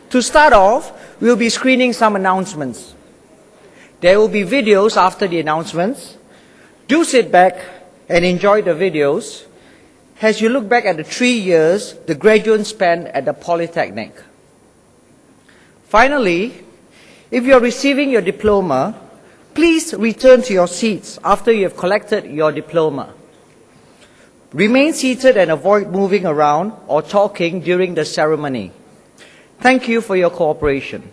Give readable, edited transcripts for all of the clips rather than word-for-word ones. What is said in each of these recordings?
To start off, we'll be screening some announcements. There will be videos after the announcements. Do sit back and enjoy the videos as you look back at the 3 years the graduates spent at the Polytechnic. Finally, if you are receiving your diploma, please return to your seats after you have collected your diploma. Remain seated and avoid moving around or talking during the ceremony. Thank you for your cooperation.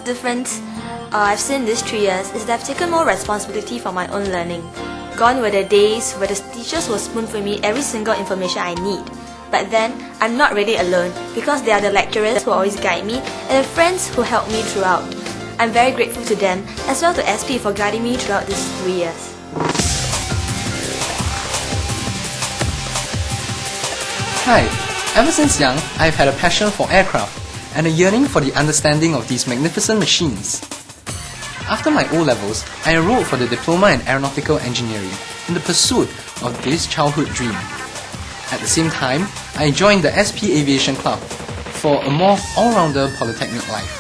difference I've seen these 3 years is that I've taken more responsibility for my own learning. Gone were the days where the teachers will spoon for me every single information I need. But then, I'm not really alone because there are the lecturers who always guide me and the friends who help me throughout. I'm very grateful to them as well to SP for guiding me throughout these 3 years. Hi, ever since young, I've had a passion for aircraft and a yearning for the understanding of these magnificent machines. After my O-levels, I enrolled for the Diploma in Aeronautical Engineering in the pursuit of this childhood dream. At the same time, I joined the SP Aviation Club for a more all-rounder Polytechnic life.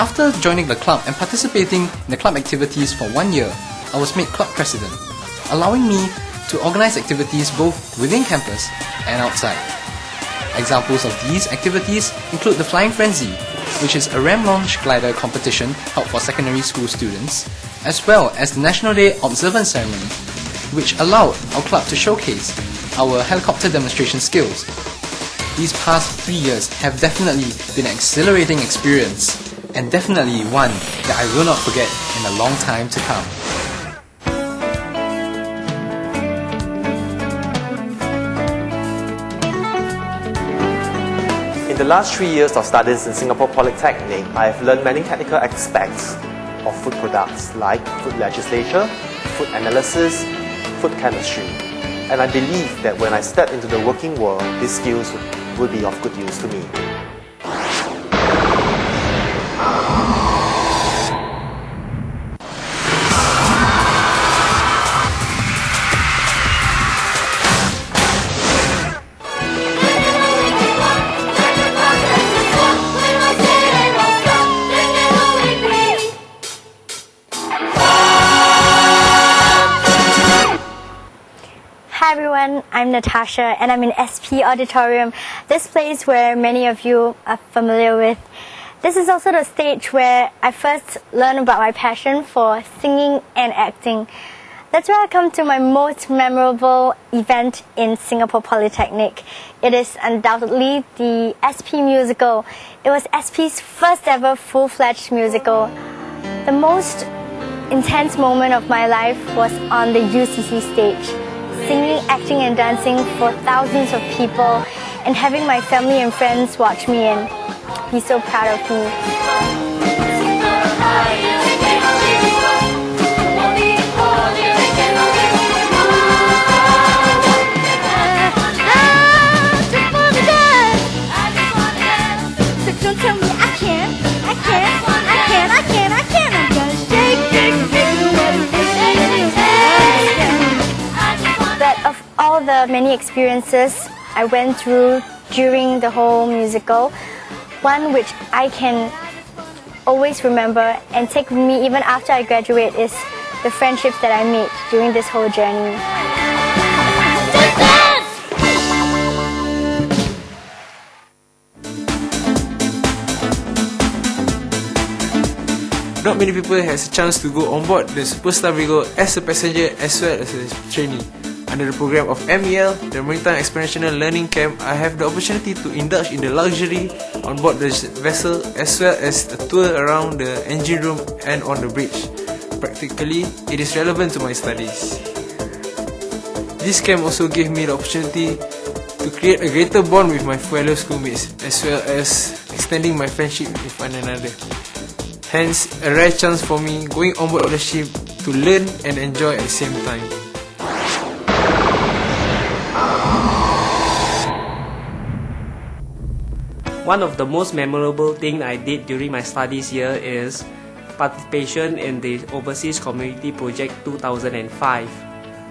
After joining the club and participating in the club activities for 1 year, I was made club president, allowing me to organize activities both within campus and outside. Examples of these activities include the Flying Frenzy, which is a ram launch glider competition held for secondary school students, as well as the National Day Observance Ceremony, which allowed our club to showcase our helicopter demonstration skills. These past 3 years have definitely been an exhilarating experience, and definitely one that I will not forget in a long time to come. In the last 3 years of studies in Singapore Polytechnic, I have learned many technical aspects of food products like food legislature, food analysis, food chemistry. And I believe that when I step into the working world, these skills will be of good use to me. Hi everyone, I'm Natasha and I'm in SP Auditorium, this place where many of you are familiar with. This is also the stage where I first learned about my passion for singing and acting. That's where I come to my most memorable event in Singapore Polytechnic. It is undoubtedly the SP musical. It was SP's first ever full-fledged musical. The most intense moment of my life was on the UCC stage. Singing, acting and dancing for thousands of people and having my family and friends watch me and be so proud of me. All the many experiences I went through during the whole musical, one which I can always remember and take with me even after I graduate is the friendships that I made during this whole journey. Not many people has a chance to go on board the Superstar Virgo as a passenger as well as a trainee. Under the program of MEL, the Maritime Experiential Learning Camp, I have the opportunity to indulge in the luxury on board the vessel as well as a tour around the engine room and on the bridge. Practically, it is relevant to my studies. This camp also gave me the opportunity to create a greater bond with my fellow schoolmates as well as extending my friendship with one another. Hence, a rare chance for me going on board the ship to learn and enjoy at the same time. One of the most memorable things I did during my studies here is participation in the Overseas Community Project 2005.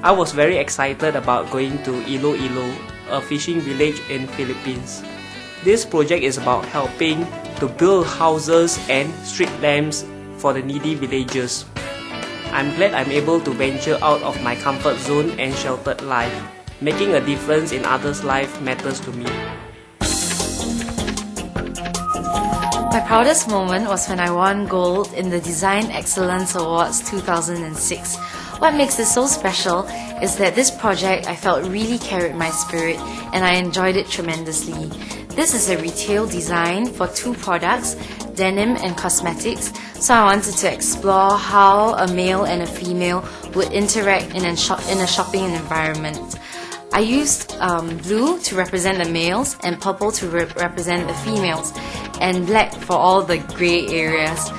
I was very excited about going to Iloilo, a fishing village in Philippines. This project is about helping to build houses and street lamps for the needy villagers. I'm glad I'm able to venture out of my comfort zone and sheltered life. Making a difference in others' life matters to me. My proudest moment was when I won gold in the Design Excellence Awards 2006. What makes it so special is that this project I felt really carried my spirit and I enjoyed it tremendously. This is a retail design for 2 products denim and cosmetics, so I wanted to explore how a male and a female would interact in a shopping environment. I used blue to represent the males and purple to represent the females, and black for all the grey areas.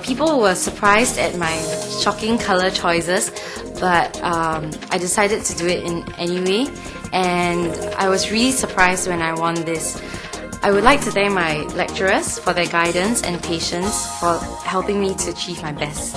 People were surprised at my shocking color choices, but I decided to do it anyway, and I was really surprised when I won this. I would like to thank my lecturers for their guidance and patience for helping me to achieve my best.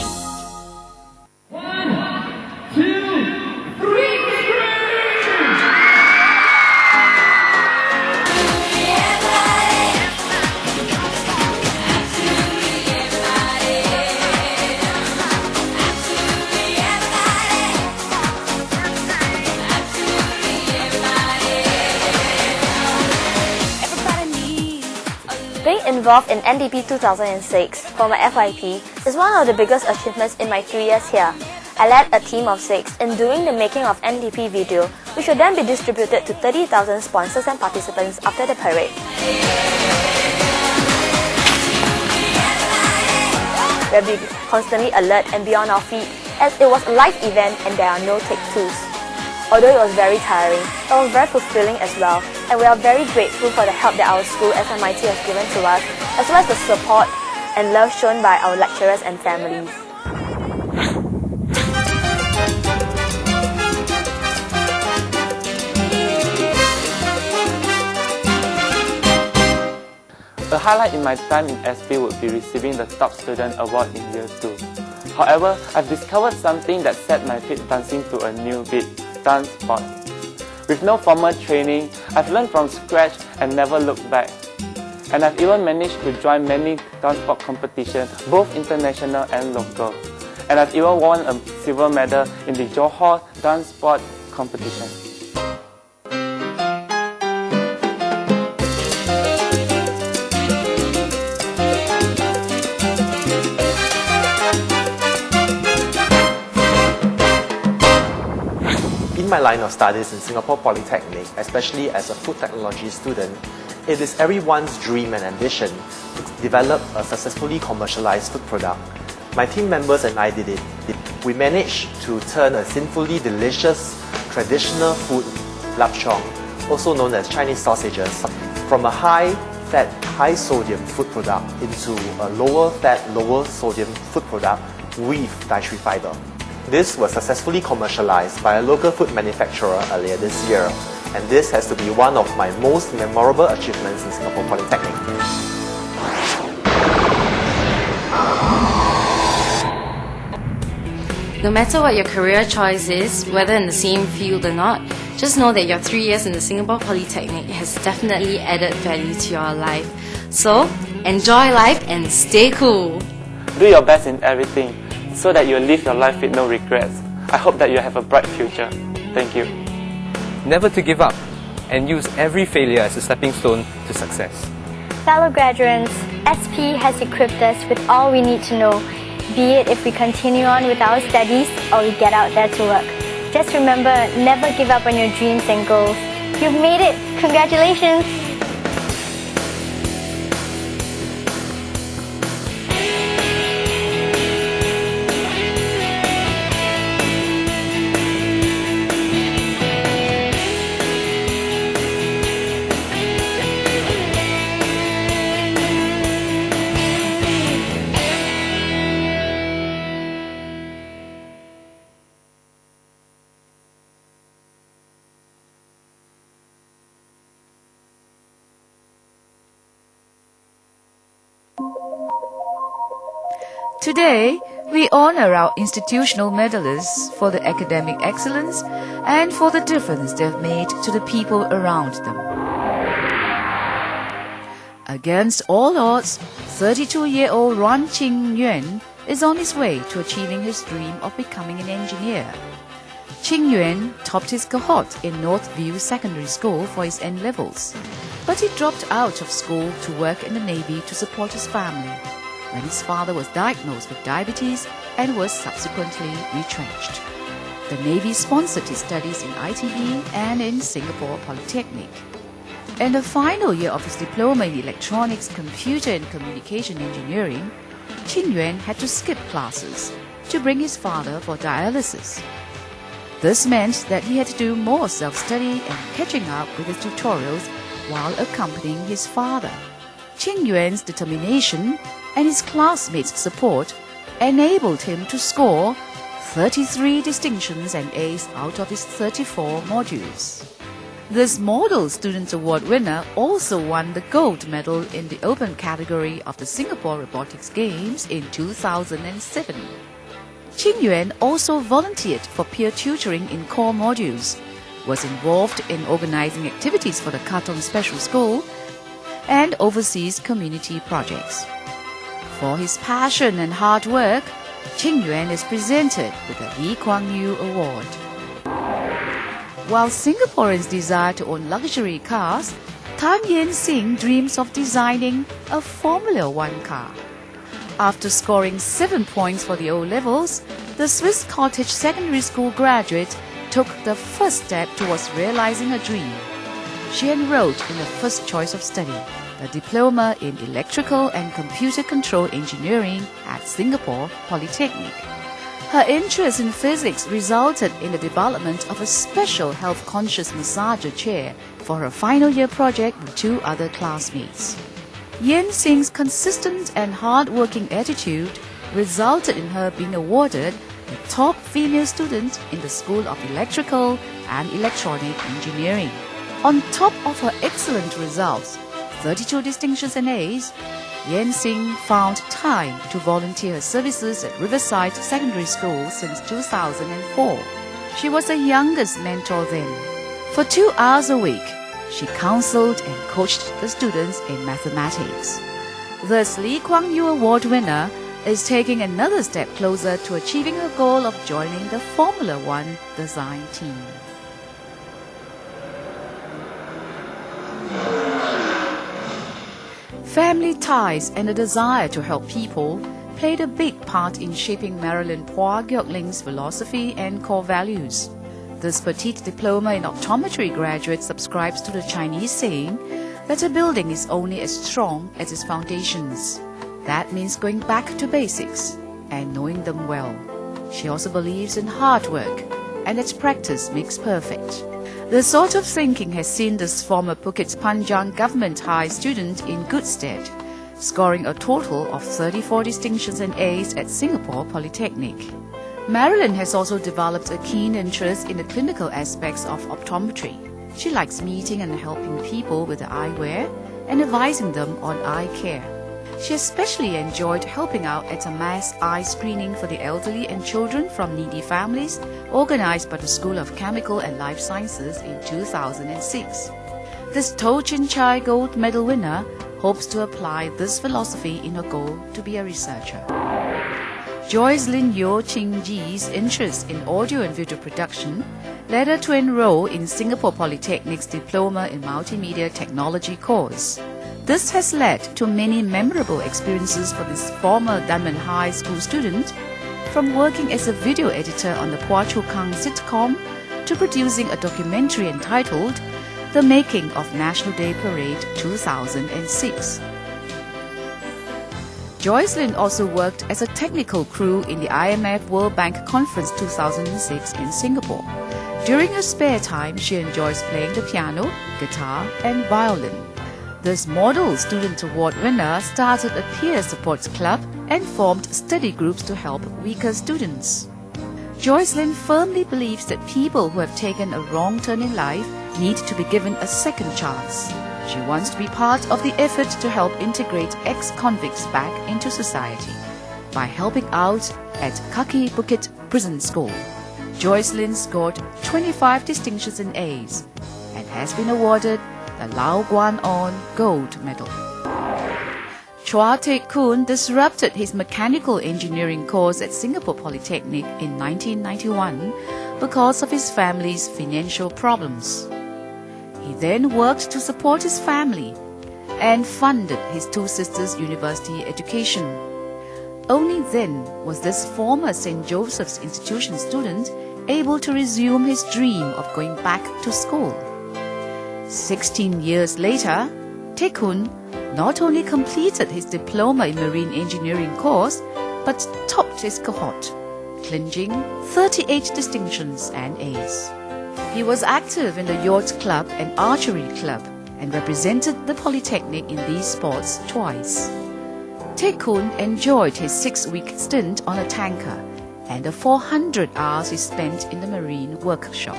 Being involved in NDP 2006 for my FYP is one of the biggest achievements in my 3 years here. I led a team of 6 in doing the making of NDP video, which will then be distributed to 30,000 sponsors and participants after the parade. We'll be constantly alert and be on our feet, as it was a live event and there are no take-twos. Although it was very tiring, it was very fulfilling as well, and we are very grateful for the help that our school SMIT has given to us, as well as the support and love shown by our lecturers and families. A highlight in my time in SP would be receiving the Top Student Award in Year 2. However, I've discovered something that set my feet dancing to a new beat: dance sport. With no formal training, I've learned from scratch and never looked back. And I've even managed to join many dance sport competitions, both international and local. And I've even won a silver medal in the Johor dance sport competition. In my line of studies in Singapore Polytechnic, especially as a food technology student, it is everyone's dream and ambition to develop a successfully commercialized food product. My team members and I did it. We managed to turn a sinfully delicious traditional food, lapchong, also known as Chinese sausages, from a high-fat, high-sodium food product into a lower-fat, lower-sodium food product with dietary fiber. This was successfully commercialized by a local food manufacturer earlier this year, and this has to be one of my most memorable achievements in Singapore Polytechnic. No matter what your career choice is, whether in the same field or not, just know that your 3 years in the Singapore Polytechnic has definitely added value to your life. So, enjoy life and stay cool! Do your best in everything, so that you'll live your life with no regrets. I hope that you have a bright future. Thank you. Never to give up, and use every failure as a stepping stone to success. Fellow graduates, SP has equipped us with all we need to know, be it if we continue on with our studies or we get out there to work. Just remember, never give up on your dreams and goals. You've made it! Congratulations! Today, we honor our institutional medalists for their academic excellence and for the difference they've made to the people around them. Against all odds, 32-year-old Ran Qingyuan is on his way to achieving his dream of becoming an engineer. Qingyuan topped his cohort in Northview Secondary School for his N-levels, but he dropped out of school to work in the Navy to support his family, when his father was diagnosed with diabetes and was subsequently retrenched. The Navy sponsored his studies in ITE and in Singapore Polytechnic. In the final year of his diploma in electronics, computer and communication engineering, Qin Yuan had to skip classes to bring his father for dialysis. This meant that he had to do more self-study and catching up with his tutorials while accompanying his father. Qin Yuan's determination and his classmates' support enabled him to score 33 distinctions and A's out of his 34 modules. This Model Student Award winner also won the gold medal in the open category of the Singapore Robotics Games in 2007. Qin Yuan also volunteered for peer tutoring in core modules, was involved in organizing activities for the Katong Special School, and oversees community projects. For his passion and hard work, Qin Yuan is presented with the Lee Kuan Yew Award. While Singaporeans desire to own luxury cars, Tan Yen Sing dreams of designing a Formula One car. After scoring 7 points for the O-levels, the Swiss Cottage Secondary School graduate took the first step towards realizing a dream. She enrolled in the first choice of study, a diploma in Electrical and Computer Control Engineering at Singapore Polytechnic. Her interest in physics resulted in the development of a special health-conscious massager chair for her final year project with 2 other classmates. Yen Sing's consistent and hard-working attitude resulted in her being awarded the top female student in the School of Electrical and Electronic Engineering. On top of her excellent results, 32 distinctions and A's, Yen Sing found time to volunteer her services at Riverside Secondary School since 2004. She was the youngest mentor then. For 2 hours a week, she counseled and coached the students in mathematics. Thus, Lee Kuan Yew Award winner is taking another step closer to achieving her goal of joining the Formula One design team. Family ties and a desire to help people played a big part in shaping Marilyn Phua Gyok Ling's philosophy and core values. This petite diploma in optometry graduate subscribes to the Chinese saying that a building is only as strong as its foundations. That means going back to basics and knowing them well. She also believes in hard work and that practice makes perfect. This sort of thinking has seen this former Phuket Panjang Government High student in good stead, scoring a total of 34 distinctions and A's at Singapore Polytechnic. Marilyn has also developed a keen interest in the clinical aspects of optometry. She likes meeting and helping people with eyewear and advising them on eye care. She especially enjoyed helping out at a mass eye screening for the elderly and children from needy families organized by the School of Chemical and Life Sciences in 2006. This To Chin Chai Gold Medal winner hopes to apply this philosophy in her goal to be a researcher. Joyce Lin Yo Ching Ji's interest in audio and video production led her to enroll in Singapore Polytechnic's Diploma in Multimedia Technology course. This has led to many memorable experiences for this former Dunman High School student, from working as a video editor on the Phua Chu Kang sitcom to producing a documentary entitled The Making of National Day Parade 2006. Joycelyn also worked as a technical crew in the IMF World Bank Conference 2006 in Singapore. During her spare time, she enjoys playing the piano, guitar, and violin. This Model Student Award winner started a peer support club and formed study groups to help weaker students. Joycelyn firmly believes that people who have taken a wrong turn in life need to be given a second chance. She wants to be part of the effort to help integrate ex-convicts back into society by helping out at Kaki Bukit Prison School. Joycelyn scored 25 distinctions and A's and has been awarded the Lau Guan On Gold Medal. Chua Teck Koon disrupted his mechanical engineering course at Singapore Polytechnic in 1991 because of his family's financial problems. He then worked to support his family and funded his 2 sisters' university education. Only then was this former St. Joseph's Institution student able to resume his dream of going back to school. 16 years later, Taekun not only completed his diploma in marine engineering course, but topped his cohort, clinching 38 distinctions and A's. He was active in the yacht club and archery club and represented the Polytechnic in these sports twice. Taekun enjoyed his 6-week stint on a tanker and the 400 hours he spent in the marine workshop.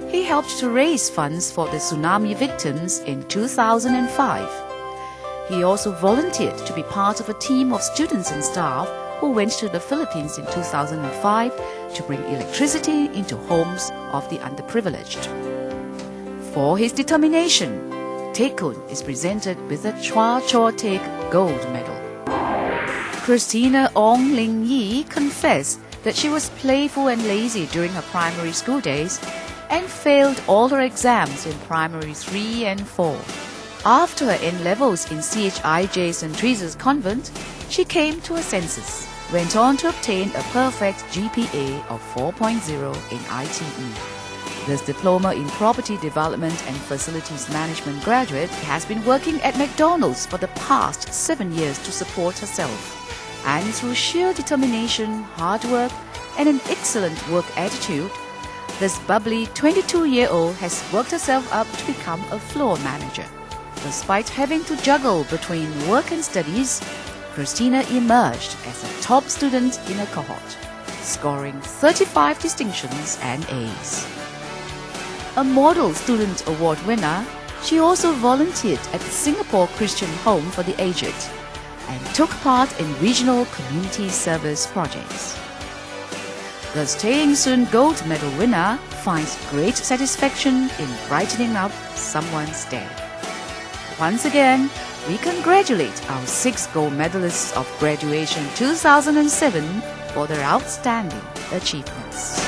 He helped to raise funds for the tsunami victims in 2005. He also volunteered to be part of a team of students and staff who went to the Philippines in 2005 to bring electricity into homes of the underprivileged. For his determination, Taekun is presented with a Chua Cho Taek Gold Medal. Christina Ong Ling Yi confessed that she was playful and lazy during her primary school days and failed all her exams in primary 3 and 4. After her N-levels in CHIJ St. Teresa's Convent, she came to her senses, went on to obtain a perfect GPA of 4.0 in ITE. This diploma in property development and facilities management graduate has been working at McDonald's for the past 7 years to support herself. And through sheer determination, hard work, and an excellent work attitude, this bubbly 22-year-old has worked herself up to become a floor manager. Despite having to juggle between work and studies, Christina emerged as a top student in her cohort, scoring 35 distinctions and A's. A Model Student Award winner, she also volunteered at the Singapore Christian Home for the Aged and took part in regional community service projects. The Staying Soon Gold Medal winner finds great satisfaction in brightening up someone's day. Once again, we congratulate our 6 gold medalists of graduation 2007 for their outstanding achievements.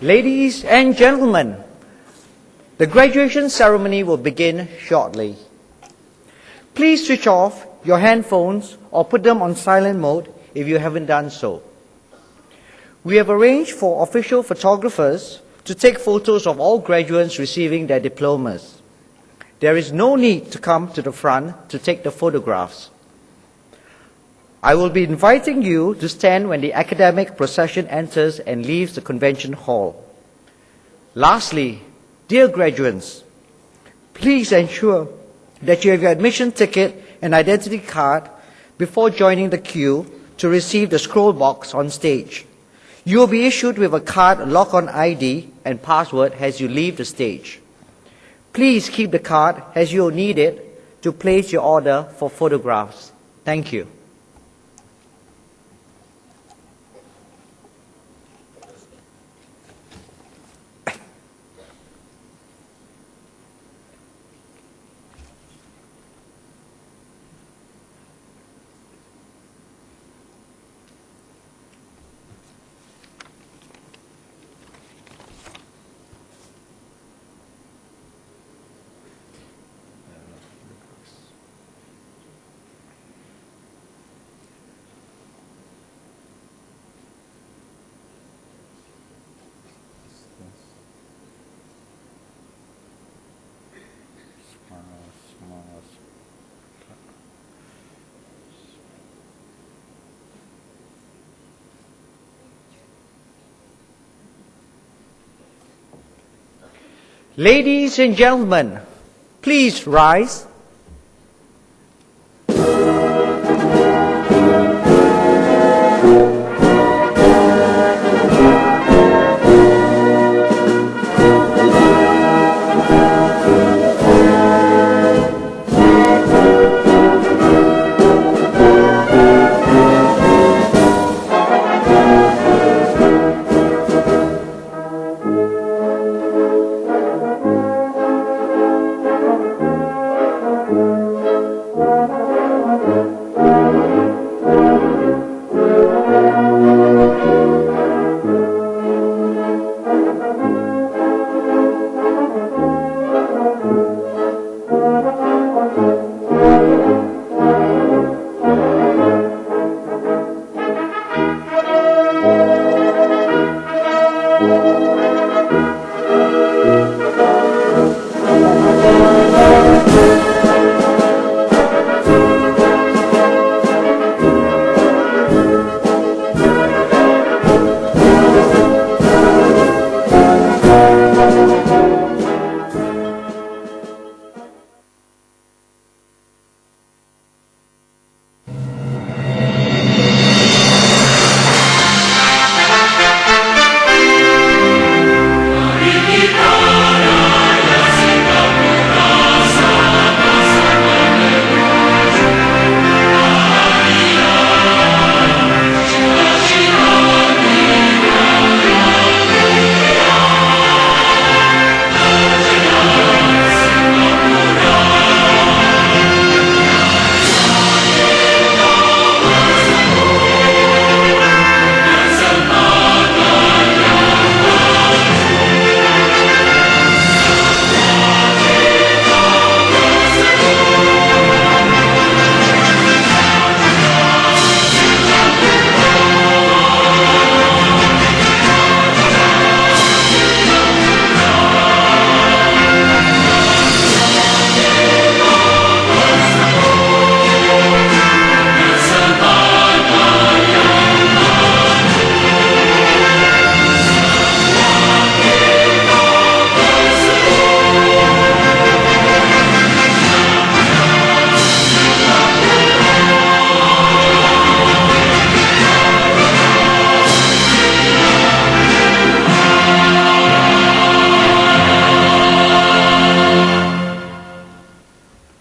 Ladies and gentlemen, the graduation ceremony will begin shortly. Please switch off your handphones or put them on silent mode if you haven't done so. We have arranged for official photographers to take photos of all graduates receiving their diplomas. There is no need to come to the front to take the photographs. I will be inviting you to stand when the academic procession enters and leaves the convention hall. Lastly, dear graduates, please ensure that you have your admission ticket and identity card before joining the queue to receive the scroll box on stage. You will be issued with a card lock on ID and password as you leave the stage. Please keep the card as you will need it to place your order for photographs. Thank you. Ladies and gentlemen, please rise.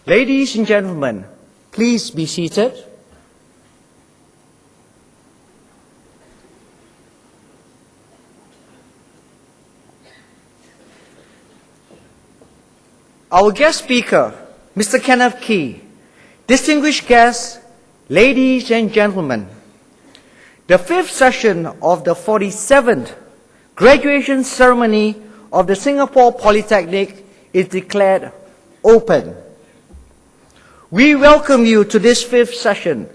Ladies and gentlemen, please be seated. Our guest speaker, Mr. Kenneth Key, distinguished guests, ladies and gentlemen, the fifth session of the 47th graduation ceremony of the Singapore Polytechnic is declared open. We welcome you to this fifth session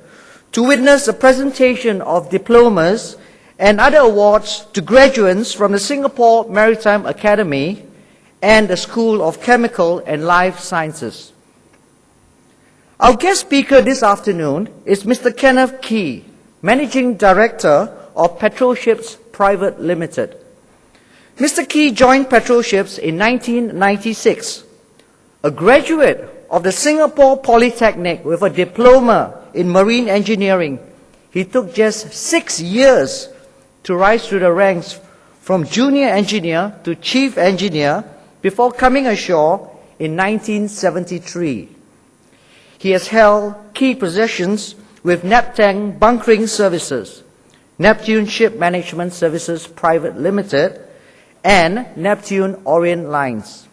to witness the presentation of diplomas and other awards to graduates from the Singapore Maritime Academy and the School of Chemical and Life Sciences. Our guest speaker this afternoon is Mr. Kenneth Key, Managing Director of Petrolships Private Limited. Mr. Key joined Petrolships in 1996. A graduate of the Singapore Polytechnic with a diploma in marine engineering, he took just 6 years to rise through the ranks from junior engineer to chief engineer before coming ashore in 1973. He has held key positions with Neptang Bunkering Services, Neptune Ship Management Services Private Limited, and Neptune Orient Lines.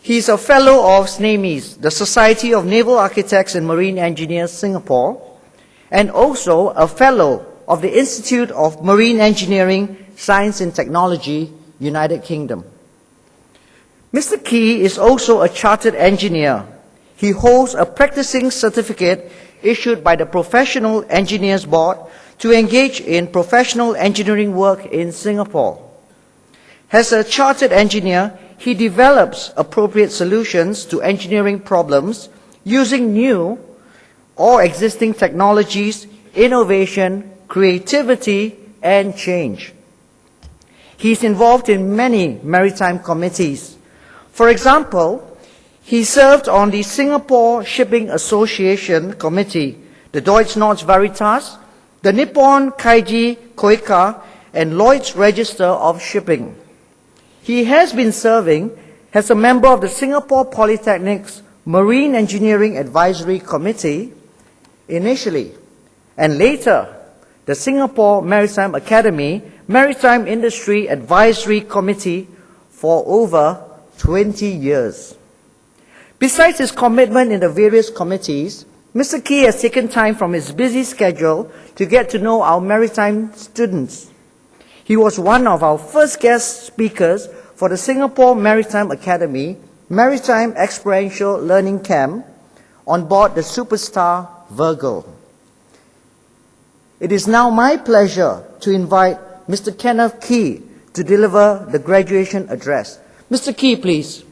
He is a fellow of SNAMES, the Society of Naval Architects and Marine Engineers Singapore, and also a fellow of the Institute of Marine Engineering, Science and Technology, United Kingdom. Mr. Key is also a chartered engineer. He holds a practicing certificate issued by the Professional Engineers Board to engage in professional engineering work in Singapore. As a chartered engineer, he develops appropriate solutions to engineering problems using new or existing technologies, innovation, creativity, and change. He is involved in many maritime committees. For example, he served on the Singapore Shipping Association Committee, the Deutsche Nord Veritas, the Nippon Kaiji Koika, and Lloyd's Register of Shipping. He has been serving as a member of the Singapore Polytechnic's Marine Engineering Advisory Committee initially, and later the Singapore Maritime Academy Maritime Industry Advisory Committee for over 20 years. Besides his commitment in the various committees, Mr. Key has taken time from his busy schedule to get to know our maritime students. He was one of our first guest speakers for the Singapore Maritime Academy Maritime Experiential Learning Camp on board the Superstar Virgo. It is now my pleasure to invite Mr. Kenneth Key to deliver the graduation address. Mr. Key, please.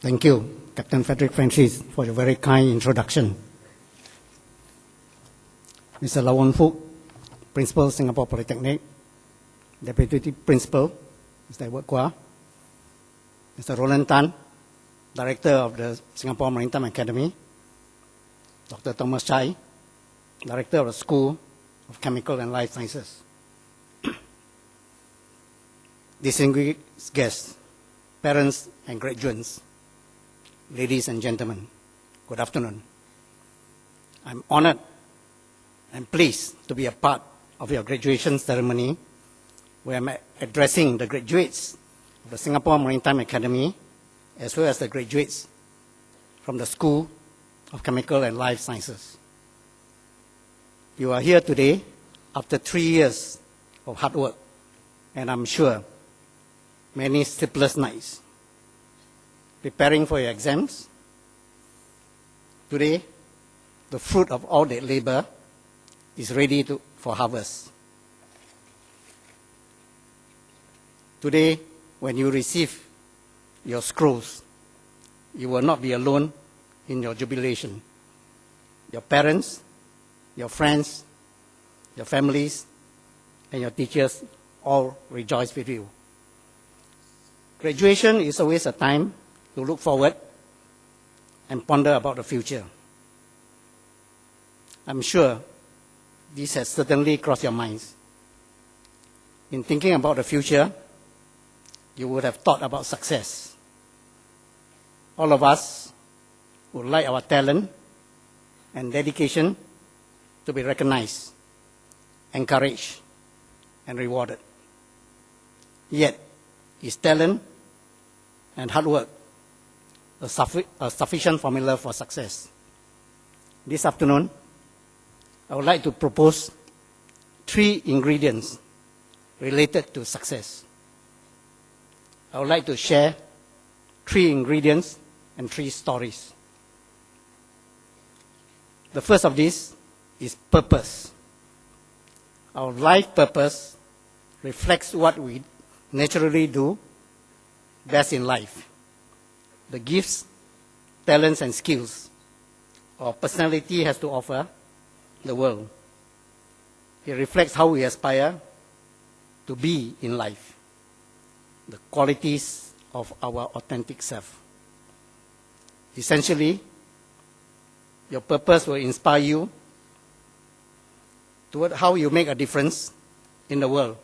Thank you, Captain Frederick Francis, for your very kind introduction. Mr. Lawon Fook, Principal, Singapore Polytechnic, Deputy Principal, Mr. Edward Kwa, Mr. Roland Tan, Director of the Singapore Maritime Academy, Dr. Thomas Chai, Director of the School of Chemical and Life Sciences. Distinguished guests, parents and graduates, ladies and gentlemen, good afternoon. I'm honored and pleased to be a part of your graduation ceremony where I'm addressing the graduates of the Singapore Maritime Academy as well as the graduates from the School of Chemical and Life Sciences. You are here today after 3 years of hard work, and I'm sure many sleepless nights preparing for your exams. Today, the fruit of all that labor is ready for harvest. Today, when you receive your scrolls, you will not be alone in your jubilation. Your parents, your friends, your families, and your teachers all rejoice with you. Graduation is always a time to look forward and ponder about the future. I'm sure this has certainly crossed your minds. In thinking about the future, you would have thought about success. all of us would like our talent and dedication to be recognized, encouraged, and rewarded. Yet, is talent and hard work a sufficient formula for success? This afternoon, I would like to propose 3 ingredients related to success. I would like to share 3 ingredients and 3 stories. The first of these is purpose. Our life purpose reflects what we naturally do best in life. The gifts, talents, and skills our personality has to offer the world. It reflects how we aspire to be in life, the qualities of our authentic self. Essentially, your purpose will inspire you toward how you make a difference in the world,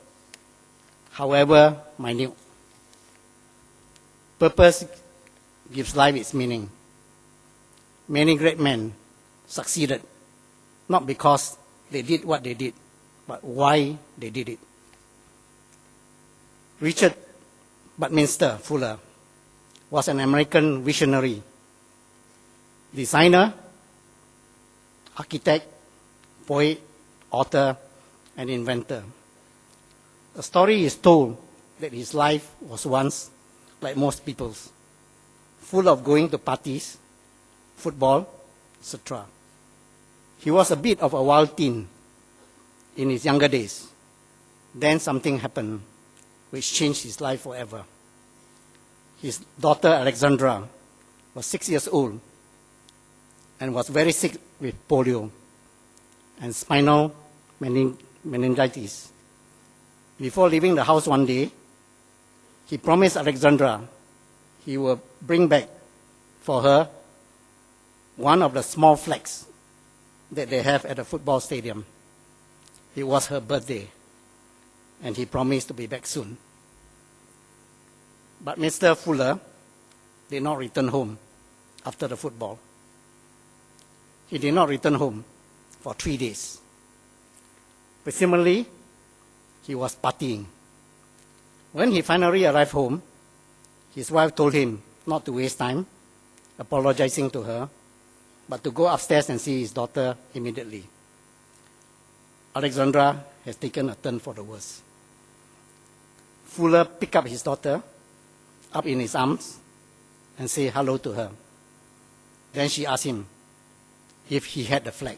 however minute. Purpose gives life its meaning. Many great men succeeded not because they did what they did, but why they did it. Richard Buckminster Fuller was an American visionary, designer, architect, poet, author, and inventor. A story is told that his life was once like most people's, full of going to parties, football, etc. He was a bit of a wild teen in his younger days. Then something happened which changed his life forever. His daughter Alexandra was 6 years old and was very sick with polio and spinal meningitis. Before leaving the house one day, he promised Alexandra he will bring back for her one of the small flags that they have at the football stadium. It was her birthday, and he promised to be back soon. But Mr. Fuller did not return home after the football. He did not return home for 3 days. Presumably, he was partying. When he finally arrived home, his wife told him not to waste time apologizing to her, but to go upstairs and see his daughter immediately. Alexandra has taken a turn for the worse. Fuller picked up his daughter up in his arms and said hello to her. Then she asked him if he had the flag.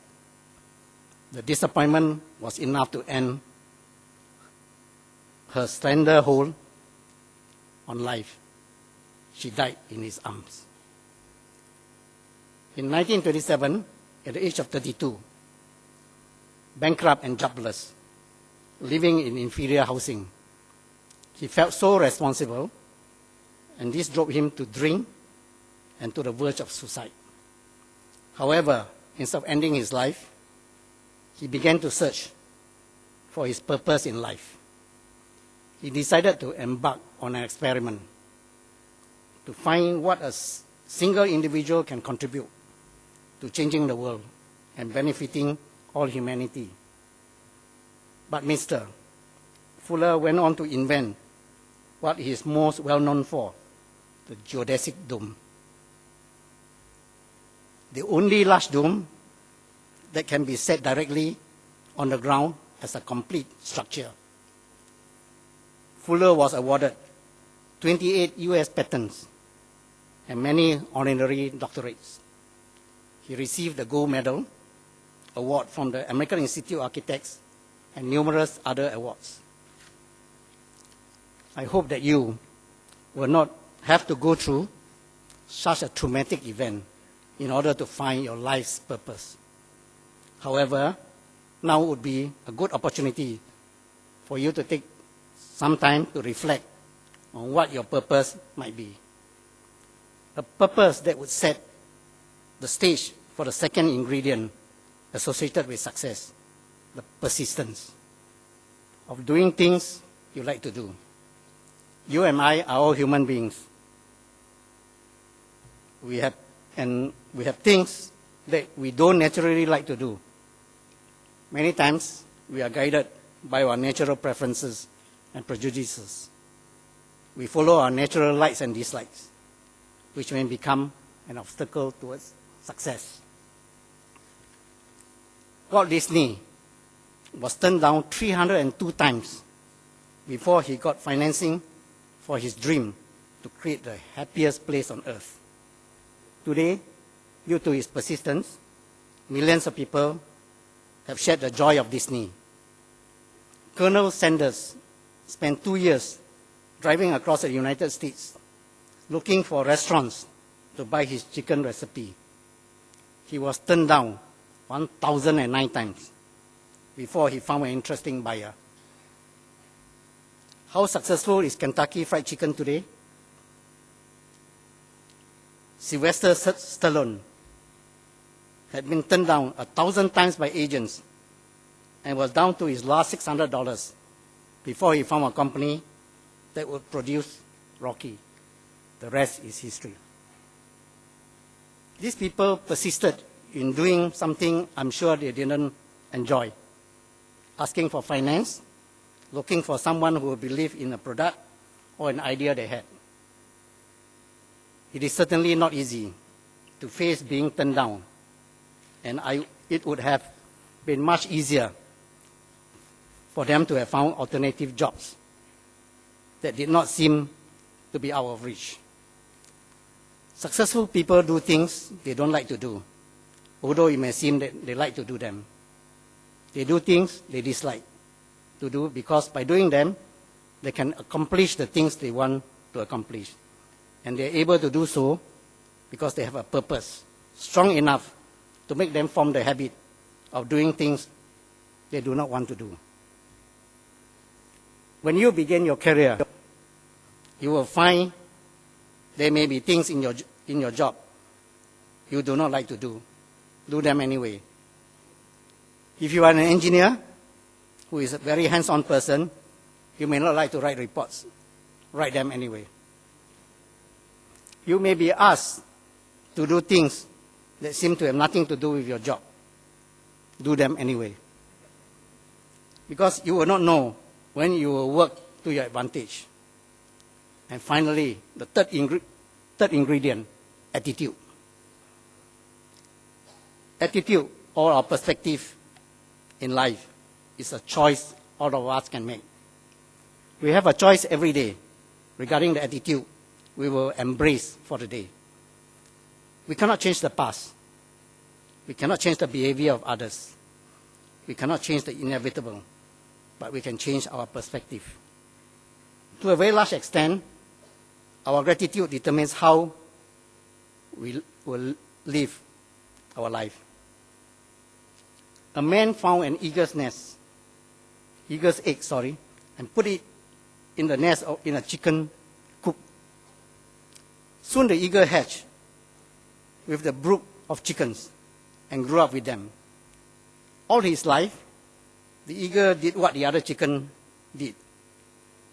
The disappointment was enough to end her slender hold on life. She died in his arms. In 1927, at the age of 32, bankrupt and jobless, living in inferior housing, he felt so responsible, and this drove him to drink and to the verge of suicide. However, instead of ending his life, he began to search for his purpose in life. He decided to embark on an experiment to find what a single individual can contribute to changing the world and benefiting all humanity. But Mr. Fuller went on to invent what he is most well known for, the geodesic dome. The only large dome that can be set directly on the ground as a complete structure. Fuller was awarded 28 US patents and many honorary doctorates. He received the gold medal award from the American Institute of Architects and numerous other awards. I hope that you will not have to go through such a traumatic event in order to find your life's purpose. However, now would be a good opportunity for you to take some time to reflect on what your purpose might be. A purpose that would set the stage for the second ingredient associated with success, the persistence of doing things you like to do. You and I are all human beings. we have things that we don't naturally like to do. Many times, we are guided by our natural preferences and prejudices. We follow our natural likes and dislikes, which may become an obstacle towards success. Walt Disney was turned down 302 times before he got financing for his dream to create the happiest place on earth. Today, due to his persistence, millions of people have shared the joy of Disney. Colonel Sanders spent 2 years driving across the United States looking for restaurants to buy his chicken recipe. He was turned down 1,009 times before he found an interesting buyer. How successful is Kentucky Fried Chicken today? Sylvester Stallone had been turned down 1,000 times by agents and was down to his last $600 before he found a company that would produce Rocky. The rest is history. These people persisted in doing something I'm sure they didn't enjoy, asking for finance, looking for someone who would believe in a product or an idea they had. It is certainly not easy to face being turned down, and it would have been much easier for them to have found alternative jobs that did not seem to be out of reach. Successful people do things they don't like to do, although it may seem that they like to do them. They do things they dislike to do because by doing them, they can accomplish the things they want to accomplish. And they're able to do so because they have a purpose strong enough to make them form the habit of doing things they do not want to do. When you begin your career, you will find there may be things in your job you do not like to do. Do them anyway. If you are an engineer who is a very hands-on person, you may not like to write reports. Write them anyway. You may be asked to do things that seem to have nothing to do with your job. Do them anyway. Because you will not know when you will work to your advantage. And finally, the third ingredient, attitude. Attitude, or our perspective in life, is a choice all of us can make. We have a choice every day regarding the attitude we will embrace for the day. We cannot change the past. We cannot change the behavior of others. We cannot change the inevitable, but we can change our perspective. To a very large extent, our gratitude determines how we will live our life. A man found an eagle's egg, and put it in the nest in a chicken coop. Soon the eagle hatched with the brood of chickens and grew up with them. All his life, the eagle did what the other chicken did.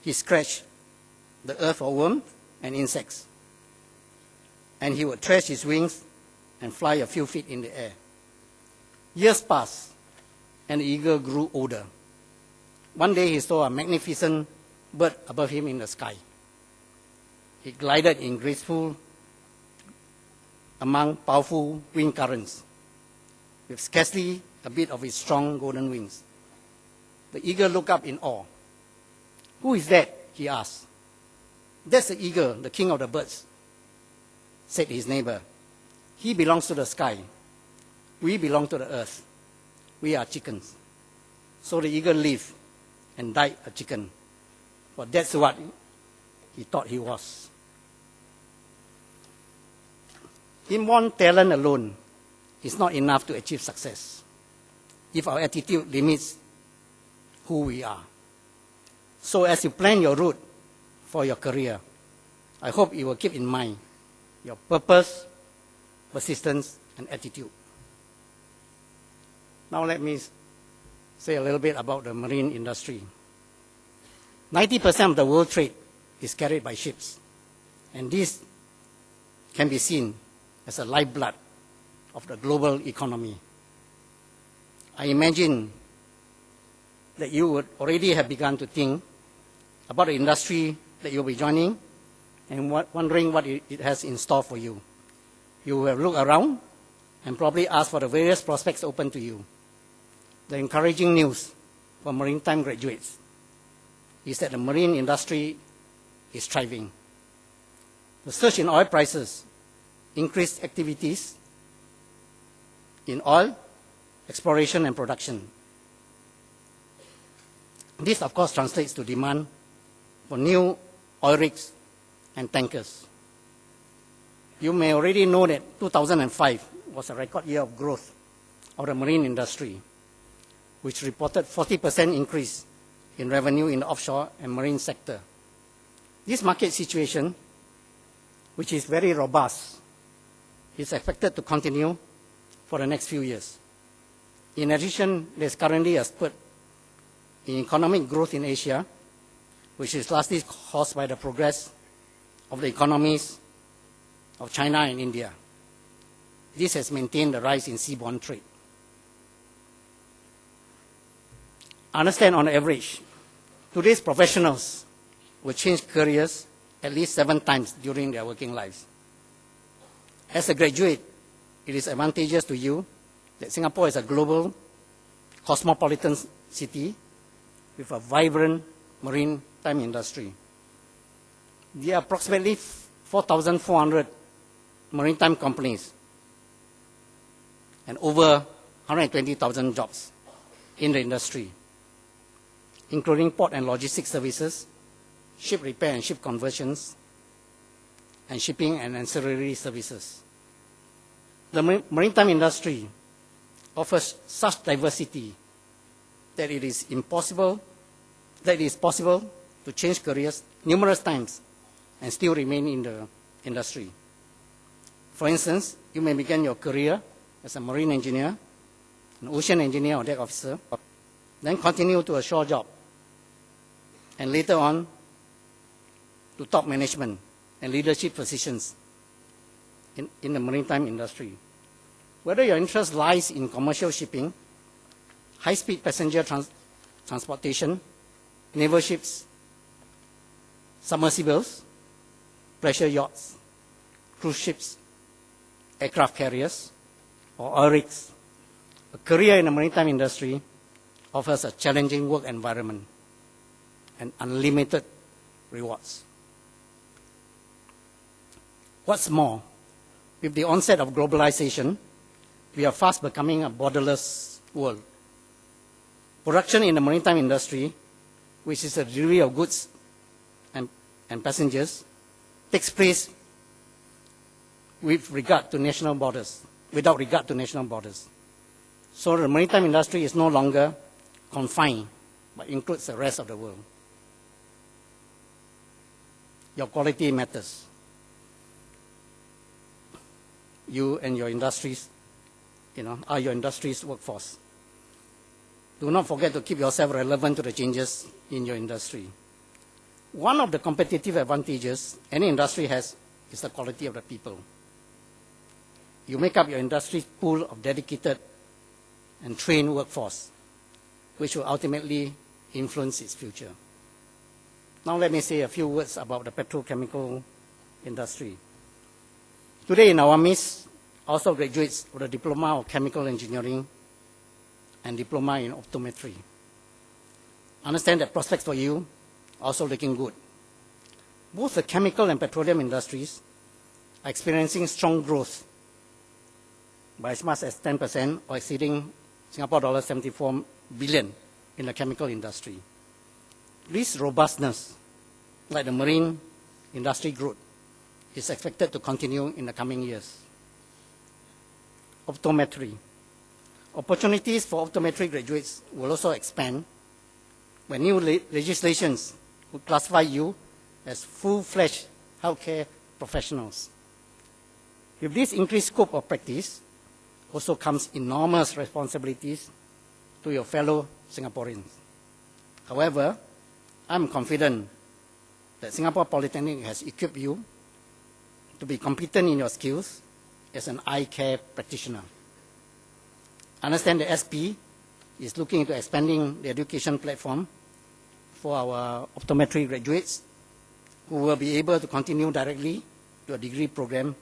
He scratched the earth for worms and insects. And he would thresh his wings and fly a few feet in the air. Years passed, and the eagle grew older. One day he saw a magnificent bird above him in the sky. It glided in graceful among powerful wind currents, with scarcely a bit of its strong golden wings. The eagle looked up in awe. "Who is that?" he asked. "That's the eagle, the king of the birds," said his neighbor. "He belongs to the sky. We belong to the earth. We are chickens." So the eagle lived and died a chicken. But that's what he thought he was. Inborn talent alone is not enough to achieve success if our attitude limits who we are. So as you plan your route for your career, I hope you will keep in mind your purpose, persistence, and attitude. Now let me say a little bit about the marine industry. 90% of the world trade is carried by ships, and this can be seen as a lifeblood of the global economy. I imagine that you would already have begun to think about the industry that you'll be joining and wondering what it has in store for you. You will have looked around and probably asked for the various prospects open to you. The encouraging news for maritime graduates is that the marine industry is thriving. The surge in oil prices, increased activities in oil, exploration and production. This, of course, translates to demand for new oil rigs and tankers. You may already know that 2005 was a record year of growth of the marine industry, which reported 40% increase in revenue in the offshore and marine sector. This market situation, which is very robust, is expected to continue for the next few years. In addition, there is currently a spurt in economic growth in Asia, which is largely caused by the progress of the economies of China and India. This has maintained the rise in seaborne trade. Understand, on average, today's professionals will change careers at least 7 times during their working lives. As a graduate, it is advantageous to you that Singapore is a global, cosmopolitan city with a vibrant maritime industry. There are approximately 4,400 maritime companies and over 120,000 jobs in the industry, including port and logistics services, ship repair and ship conversions, and shipping and ancillary services. The maritime industry offers such diversity that it is possible to change careers numerous times and still remain in the industry. For instance, you may begin your career as a marine engineer, an ocean engineer or deck officer, then continue to a shore job, and later on to top management and leadership positions in the maritime industry. Whether your interest lies in commercial shipping, high-speed passenger transportation, naval ships, submersibles, pleasure yachts, cruise ships, aircraft carriers, or oil rigs, a career in the maritime industry offers a challenging work environment and unlimited rewards. What's more, with the onset of globalization, we are fast becoming a borderless world. Production in the maritime industry, which is a delivery of goods and passengers, takes place without regard to national borders. So the maritime industry is no longer confined, but includes the rest of the world. Your quality matters. You and your industries, are your industry's workforce. Do not forget to keep yourself relevant to the changes in your industry. One of the competitive advantages any industry has is the quality of the people. You make up your industry's pool of dedicated and trained workforce, which will ultimately influence its future. Now let me say a few words about the petrochemical industry. Today in our midst, also graduates with a Diploma of Chemical Engineering and Diploma in Optometry. Understand that prospects for you are also looking good. Both the chemical and petroleum industries are experiencing strong growth by as much as 10% or exceeding Singapore dollars 74 billion in the chemical industry. This robustness, like the marine industry growth, is expected to continue in the coming years. Optometry. Opportunities for optometry graduates will also expand when new legislations will classify you as full-fledged healthcare professionals. With this increased scope of practice also comes enormous responsibilities to your fellow Singaporeans. However, I'm confident that Singapore Polytechnic has equipped you to be competent in your skills as an eye care practitioner. I understand the SP is looking into expanding the education platform for our optometry graduates who will be able to continue directly to a degree program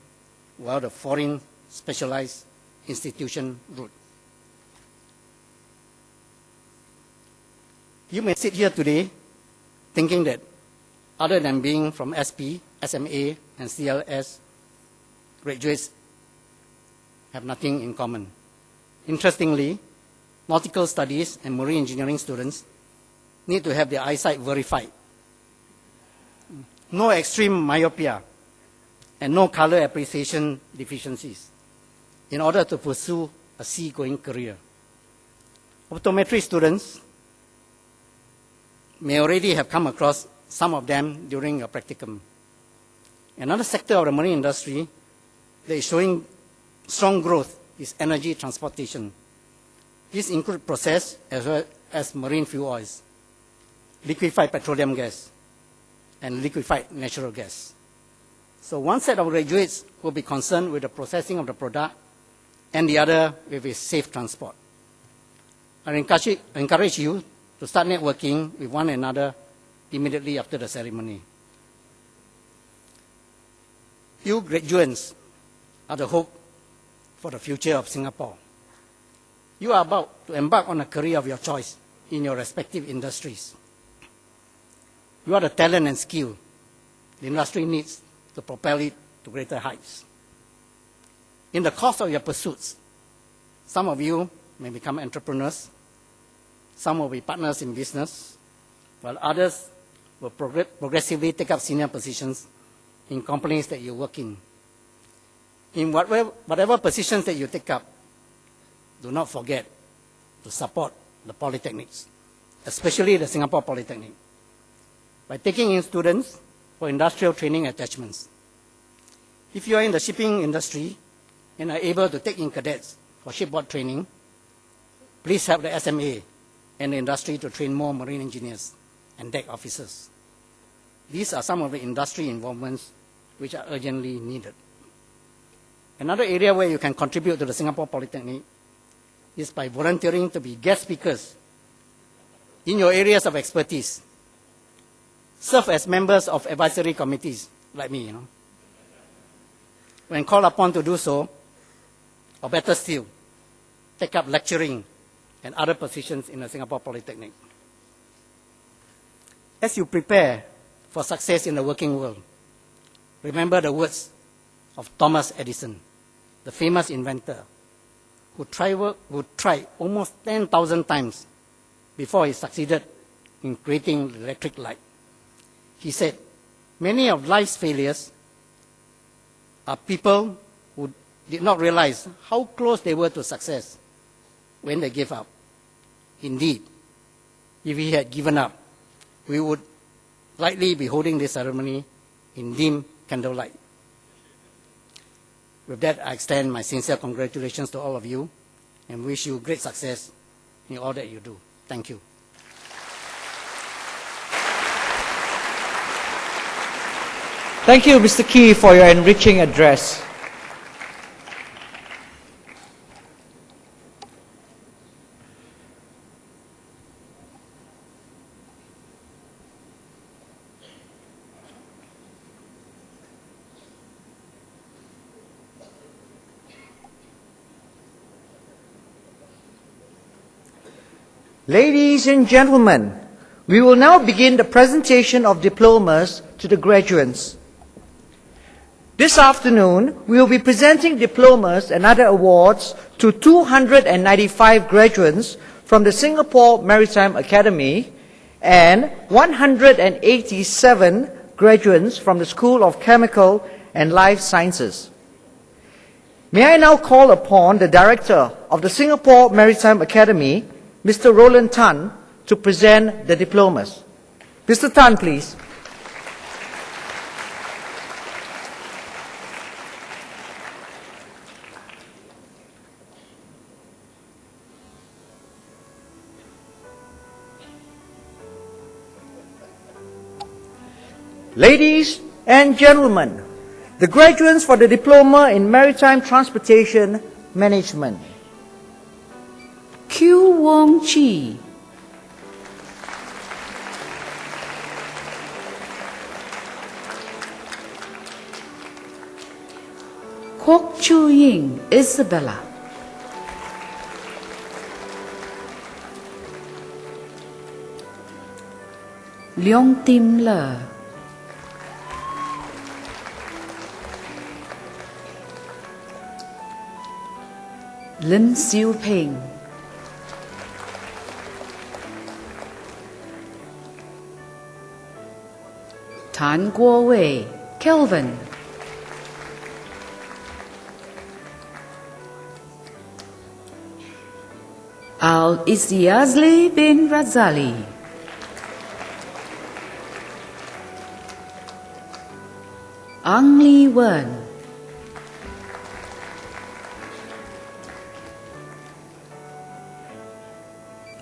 while the foreign specialized institution route. You may sit here today thinking that other than being from SP, SMA, and CLS, graduates have nothing in common. Interestingly, nautical studies and marine engineering students need to have their eyesight verified. No extreme myopia and no color appreciation deficiencies in order to pursue a seagoing career. Optometry students may already have come across some of them during your practicum. Another sector of the marine industry that is showing strong growth is energy transportation. This includes processed as well as marine fuel oils, liquefied petroleum gas, and liquefied natural gas. So one set of graduates will be concerned with the processing of the product and the other with its safe transport. I encourage you to start networking with one another immediately after the ceremony. You graduates are the hope for the future of Singapore. You are about to embark on a career of your choice in your respective industries. You are the talent and skill the industry needs to propel it to greater heights. In the course of your pursuits, some of you may become entrepreneurs, some will be partners in business, while others will progressively take up senior positions in companies that you work in. In whatever positions that you take up, do not forget to support the polytechnics, especially the Singapore Polytechnic, by taking in students for industrial training attachments. If you are in the shipping industry and are able to take in cadets for shipboard training, please help the SMA and the industry to train more marine engineers and deck officers. These are some of the industry involvements which are urgently needed. Another area where you can contribute to the Singapore Polytechnic is by volunteering to be guest speakers in your areas of expertise. Serve as members of advisory committees, like me, When called upon to do so, or better still, take up lecturing and other positions in the Singapore Polytechnic. As you prepare for success in the working world, remember the words of Thomas Edison, the famous inventor, who tried almost 10,000 times before he succeeded in creating the electric light. He said, many of life's failures are people who did not realize how close they were to success when they gave up. Indeed, if we had given up, we would likely be holding this ceremony in dim candlelight. With that, I extend my sincere congratulations to all of you and wish you great success in all that you do. Thank you. Thank you, Mr. Key, for your enriching address. Ladies and gentlemen, we will now begin the presentation of diplomas to the graduates. This afternoon, we will be presenting diplomas and other awards to 295 graduates from the Singapore Maritime Academy and 187 graduates from the School of Chemical and Life Sciences. May I now call upon the Director of the Singapore Maritime Academy, Mr. Roland Tan, to present the diplomas. Mr. Tan, please. Ladies and gentlemen, The graduates for the Diploma in Maritime Transportation Management. Q Wong Chi. Kwok Chu Ying Isabella. Leong Tim Le. Lim Siu Ping. Tan Guo Wei, Kelvin. Al-Isyazli bin Razali. Ang Li Wen.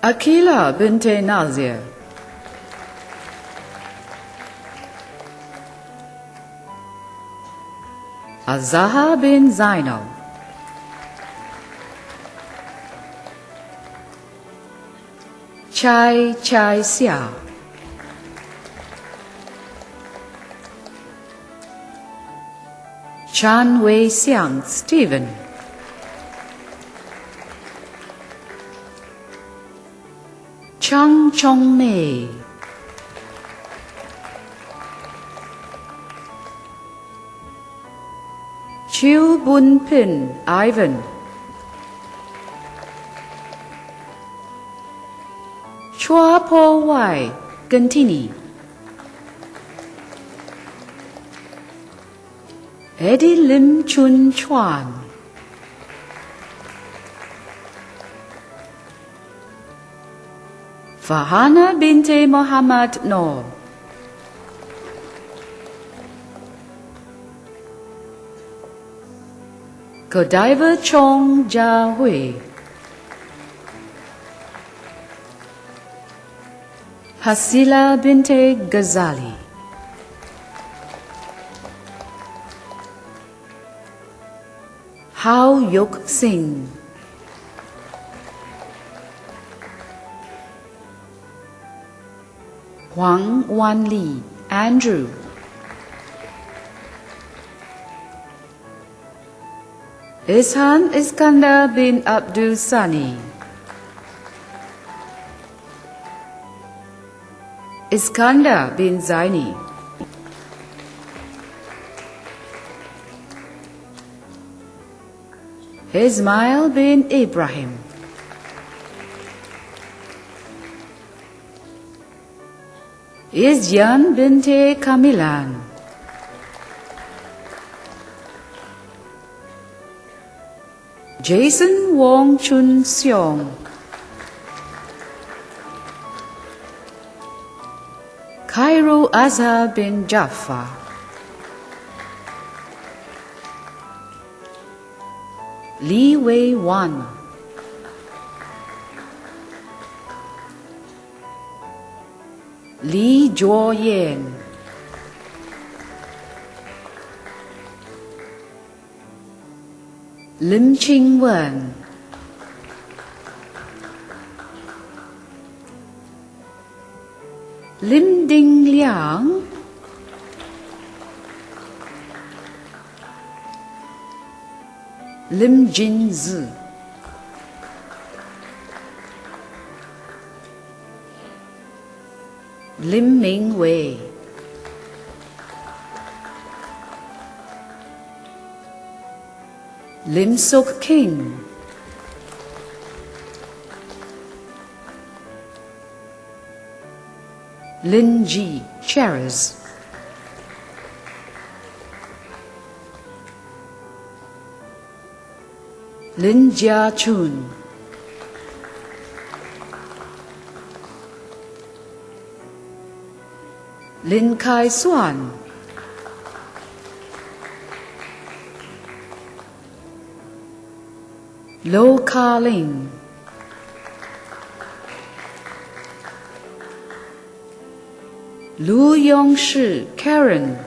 Akila binte Nazir. Azaha bin Zainal. Chai Chai Xia. Chan Wei Xiang Stephen. Chang Chong Mei. Chiu Bun Pin Ivan. Chua Po Wai Gantini. Eddie Lim Chun Chuan. Fahana binte Muhammad Noor. Godiva Chong Ja Hui. Hasila binte Ghazali. Hao Yuk Singh. Huang Wan Li, Andrew. Ishan Iskandar bin Abdul Sani. Iskandar bin Zaini. Ismail bin Ibrahim. Izyan binte Kamilan. Jason Wong Chun Seong. Cairo Azhar bin Jaffa. Li Wei Wan. Li Zhuo Yan. Lim Ching Wen. Lim Ding Liang. Lim Jin Zi. Lim Ming Wei. Lim Sok King. Lin Ji Cheras. Lin Jia Chun. Lin Kai Swan. Lo Ka Ling. Lu Yongshi Karen.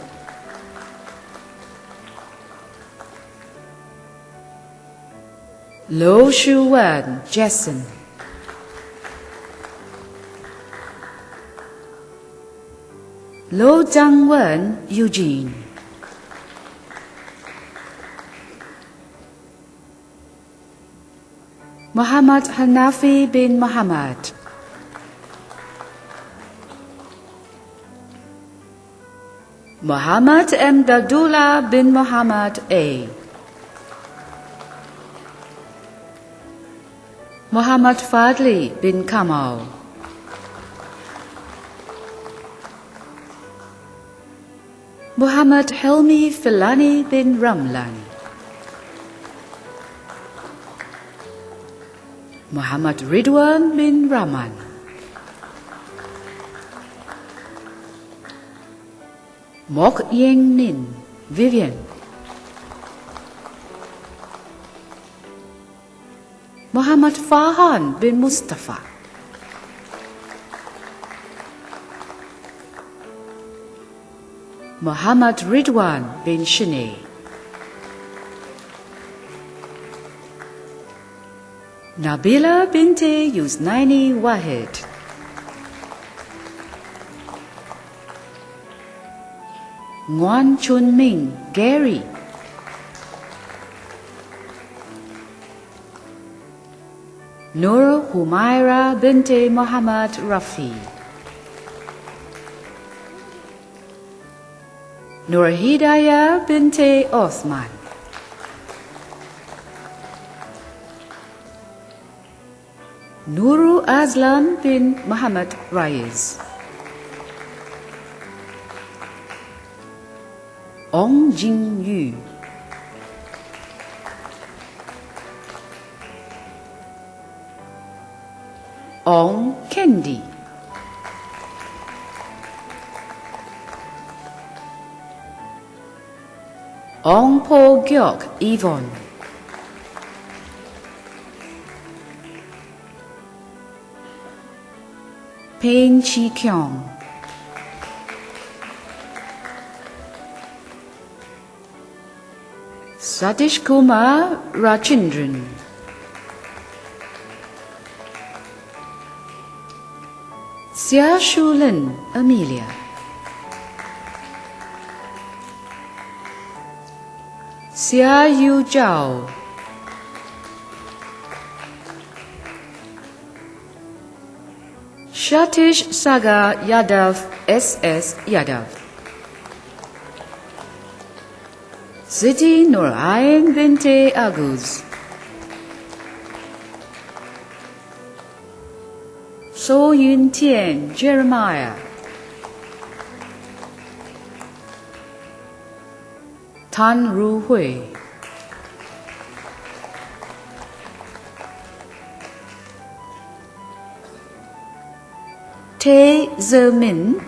Lo Shu Wen, Jason. Lo Zhang Wen, Eugene. Muhammad Hanafi bin Muhammad. Muhammad Emdadullah bin Muhammad A. Muhammad Fadli bin Kamal. Muhammad Helmi Filani bin Ramlan. Muhammad Ridwan bin Rahman. Mok Yeng Nin, Vivian. Muhammad Farhan bin Mustafa. Muhammad Ridwan bin Shine. Nabila binti Yuznaini Wahid. Nguyen Chun Ming, Gary. Nur Humaira binti Muhammad Rafi. Nur Hidayah binti Osman. Nuru Azlan bin Muhammad Raiz. Ong Jing Yu. Ong Kendi. Ong Po Gyok Yvonne. Pain Chi Kyong. Satish Kumar Rachindran. Xia Shulin Amelia. Xia Yu Zhao. Shatish Saga Yadav SS Yadav. Siti Nur Ain Binte Aguz. So Yun Tian Jeremiah. Tan Ru Hui. Tae Zemin.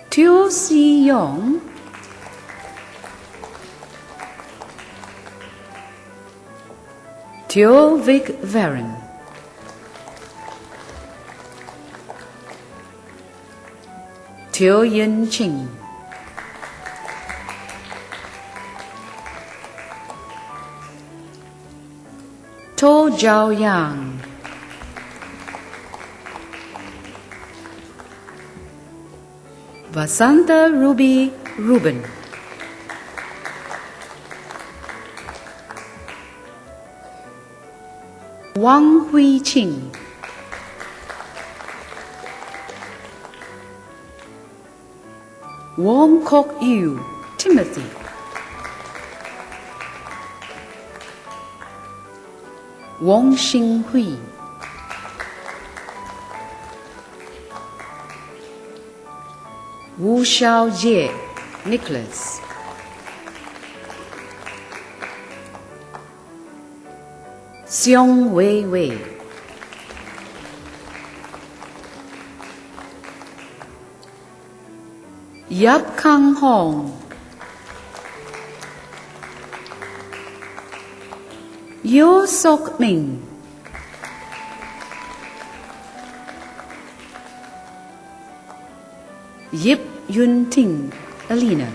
Teo Si Yong. Teo Vic Varen. Teo Yin Ching. To Zhao Yang. Vasanta Ruby Ruben. Wang Hui Qing. Wong Kok Yu Timothy. Wong Xing Hui. Wu Xiao Jie Nicholas. Xiong Wei Wei. Yap Kang Hong. Yo Sok Ming. Yip Yun Ting Alina.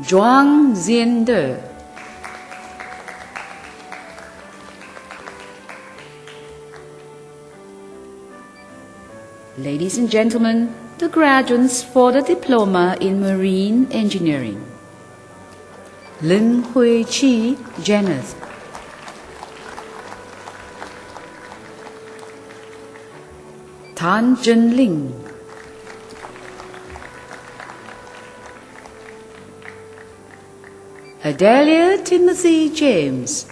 Zhuang Xiande. Ladies and gentlemen, the graduates for the Diploma in Marine Engineering. Lin Hui Chi Janet. Tan Zhen Ling. Adelia Timothy James.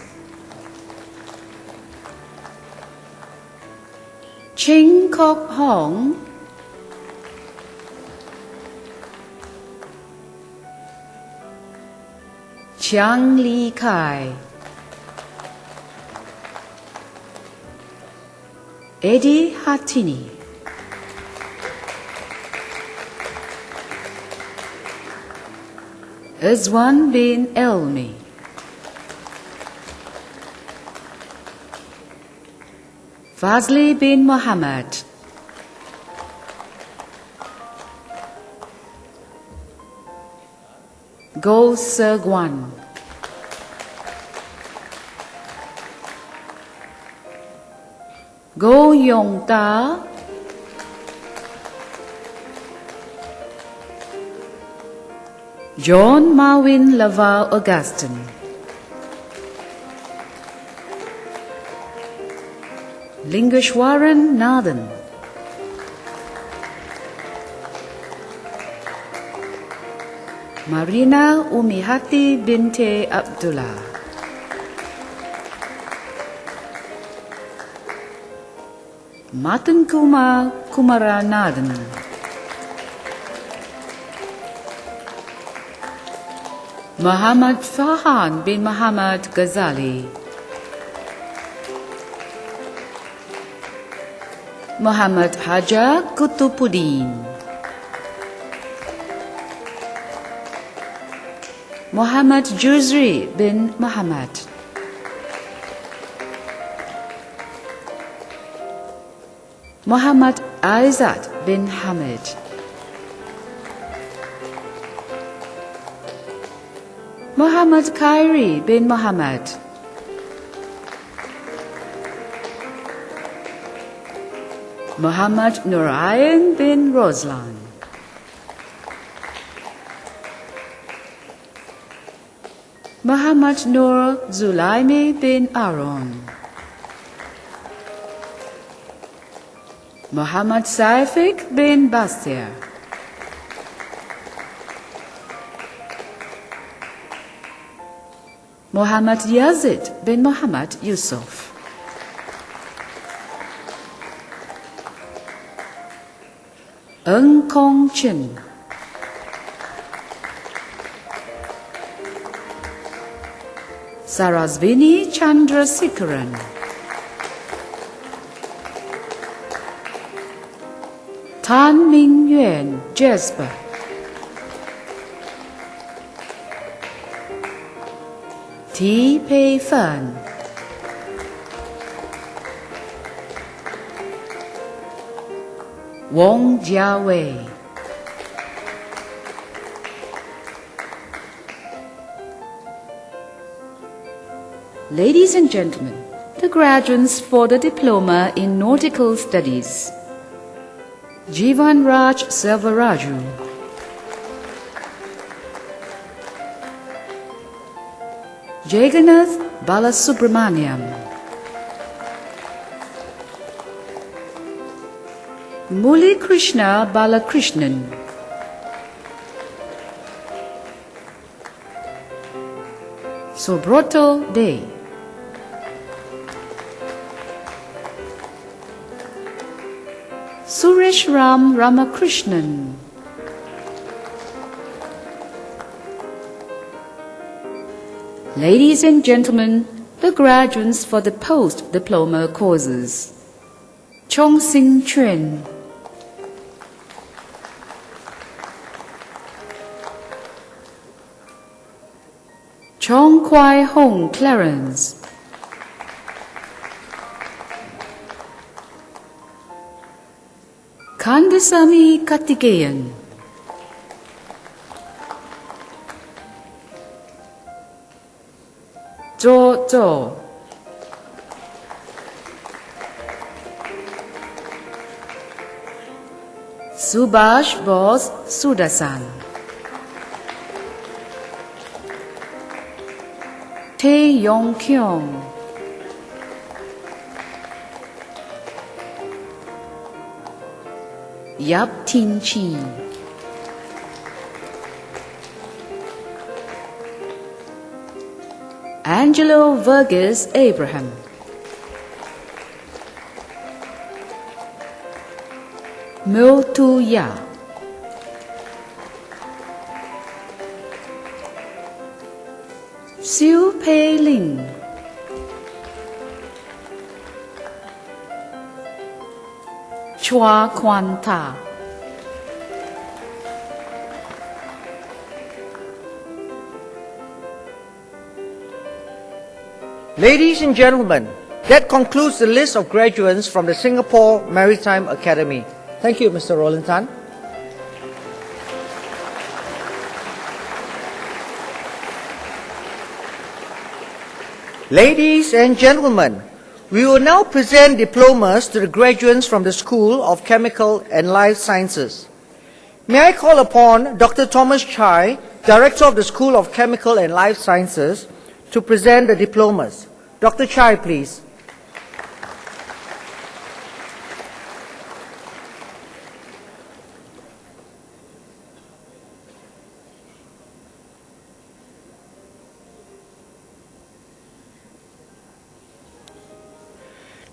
Ching Kok Hong. Chiang Li Kai. Eddie Hatini. Azwan bin Elmi. Fazli bin Muhammad. Go Serguan. Go Yong Ta. John Marvin Laval Augustine. Lingeshwaran Nathan. Marina Umihati Binte Abdullah. Matan Kumar Kumaranathan. Muhammad Farhan bin Muhammad Ghazali. Muhammad Haja Kutupuddin. Muhammad Juzri bin Muhammad. Muhammad Aizat bin Hamid. Muhammad Khairi bin Muhammad. Muhammad Nurayan bin Roslan. Muhammad Nur Zulaimi bin Aaron. Muhammad Saifik bin Bastia. Muhammad Yazid bin Muhammad Yusuf. Eng Kong Chin. Sarasvini Chandrasekharan. Tan Ming Yuan Jasper. T. Pei Fan. Wong Jiawei. Ladies and gentlemen, the graduates for the Diploma in Nautical Studies. Jivan Raj Selvaraju. Jaganath Balasubramaniam. Muli Krishna Balakrishnan. Sobroto Day. Suresh Ram Ramakrishnan. Ladies and gentlemen, the graduates for the post-diploma courses. Chong Sing Chuen. Chong Kwai Hong Clarence. Kandasamy Kartikeyan. Zhou Zhou, Subhash Bose Sudasan, Tae Yong Kyung, Yap Tin Chi, Angelo Vergis Abraham, Myo Tu Ya, Siu Pei Ling, Chua Kwan Ta, Ladies and gentlemen, that concludes the list of graduates from the Singapore Maritime Academy. Thank you, Mr. Roland Tan. Ladies and gentlemen, we will now present diplomas to the graduates from the School of Chemical and Life Sciences. May I call upon Dr. Thomas Chai, Director of the School of Chemical and Life Sciences, to present the diplomas. Dr. Chai, please.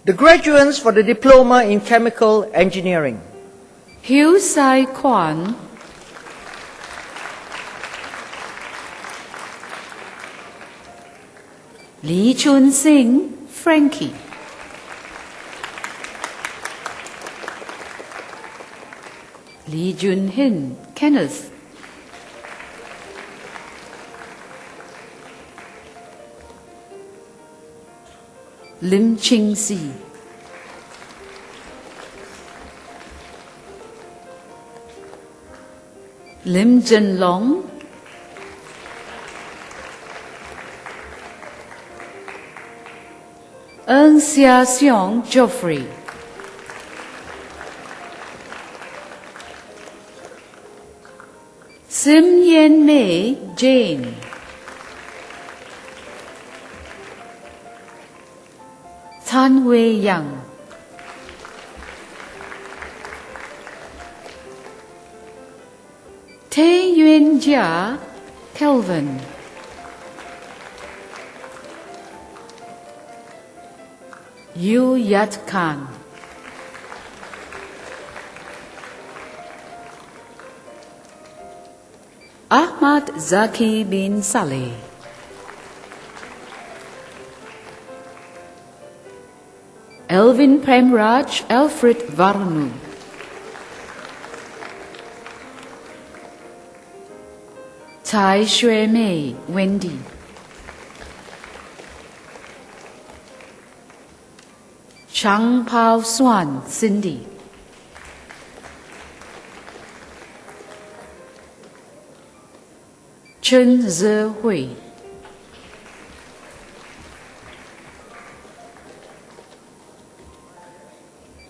The graduates for the Diploma in Chemical Engineering. Hieu Sai Kwan, Lee Chun Sing, Frankie, Lee Jun Hin, Kenneth, Lim Ching Si, Lim Jin Long, Eng Sia Seong Geoffrey, Sim Yen Mei Jane, Tan Wei Yang, Tae Yuen Jia Kelvin, Yu Yat Khan, Ahmad Zaki bin Saleh, Elvin Premraj Alfred Varnu, Tai Shui Mei Wendy, Chang Pao Swan Cindy, Chen Ze Hui,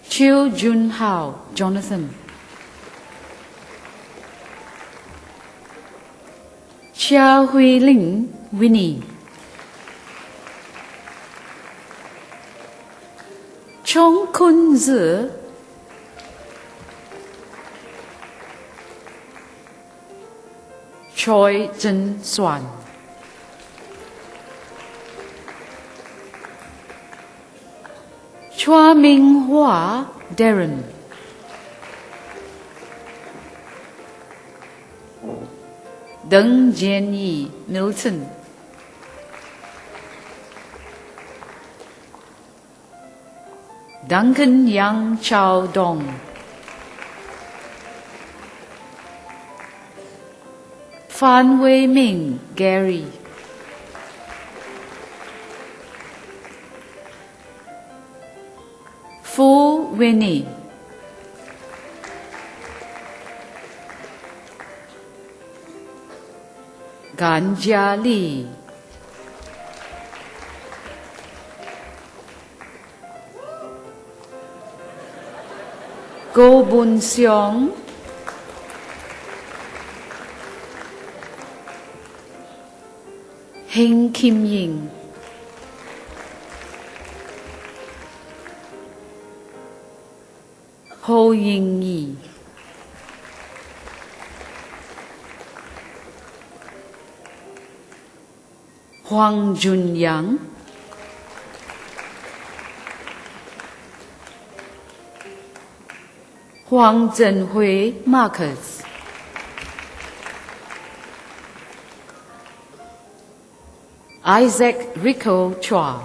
Chiu Jun Hao Jonathan, Chia Hui Ling Winnie, Chong Kun Zi, Choi Zhen Xuan, Chua Ming Hua Darren, Deng Jianyi Milton, Duncan Yang Chao Dong, Fan Wei Ming Gary, Fu Winnie, Gan Jia Li, Go Bun Seong, Heng Kim Ying, Ho Ying Yi, Huang Jun Yang, Huang Zhenhui Marcus, Isaac Rico Chua,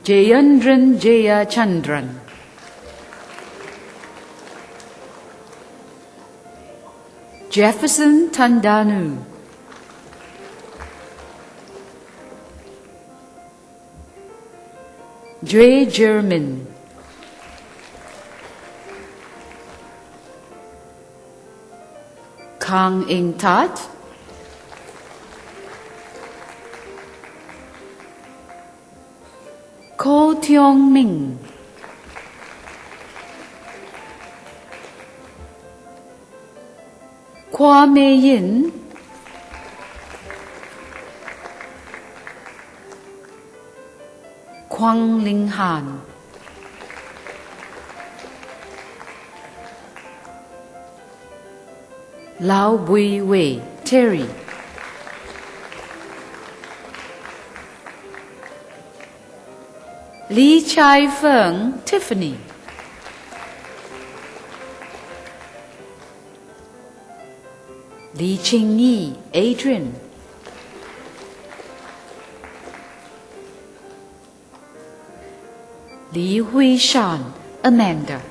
Jayendran Jaya Chandran, Jefferson Tandanu, Dre German, Kang Ing Tat, Ko Tiong Ming, Kwame Yin, Quang Ling Han, Lao Bui Wei Terry, Lee Chai Feng Tiffany, Li Ching Yi Adrian, Li Hui Shan Amanda,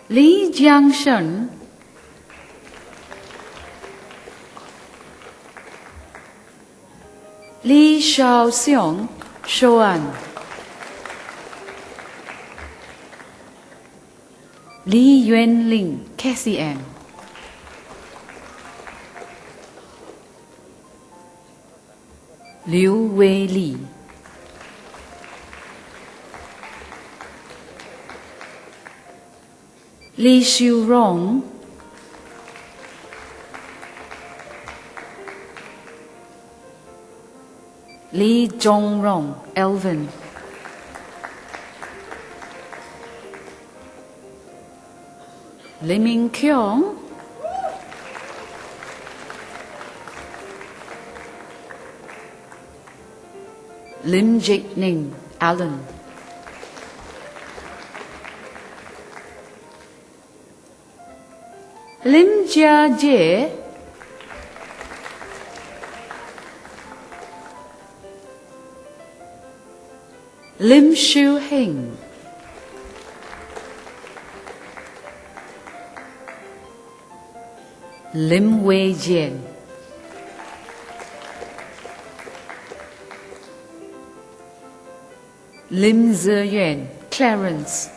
Li Jiangshen, Li Shaoxiong Shoan, Li Yuanling Cassie Ann, Liu Wei Li, Li Xiu Rong, Li Zhongrong Elvin, Lim Min Kyong, Lim Jik Ning Alan, Lim Jia Jie, Lim Shu Heng, Lim Wei Jian, Lim Zeyuan Clarence,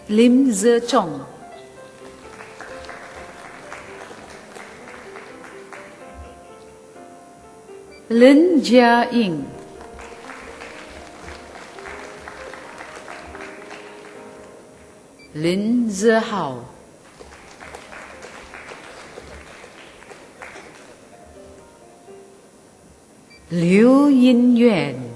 Lim Zechong, Lin Jia Ying, Lin Zehao, Liu Yinyuan,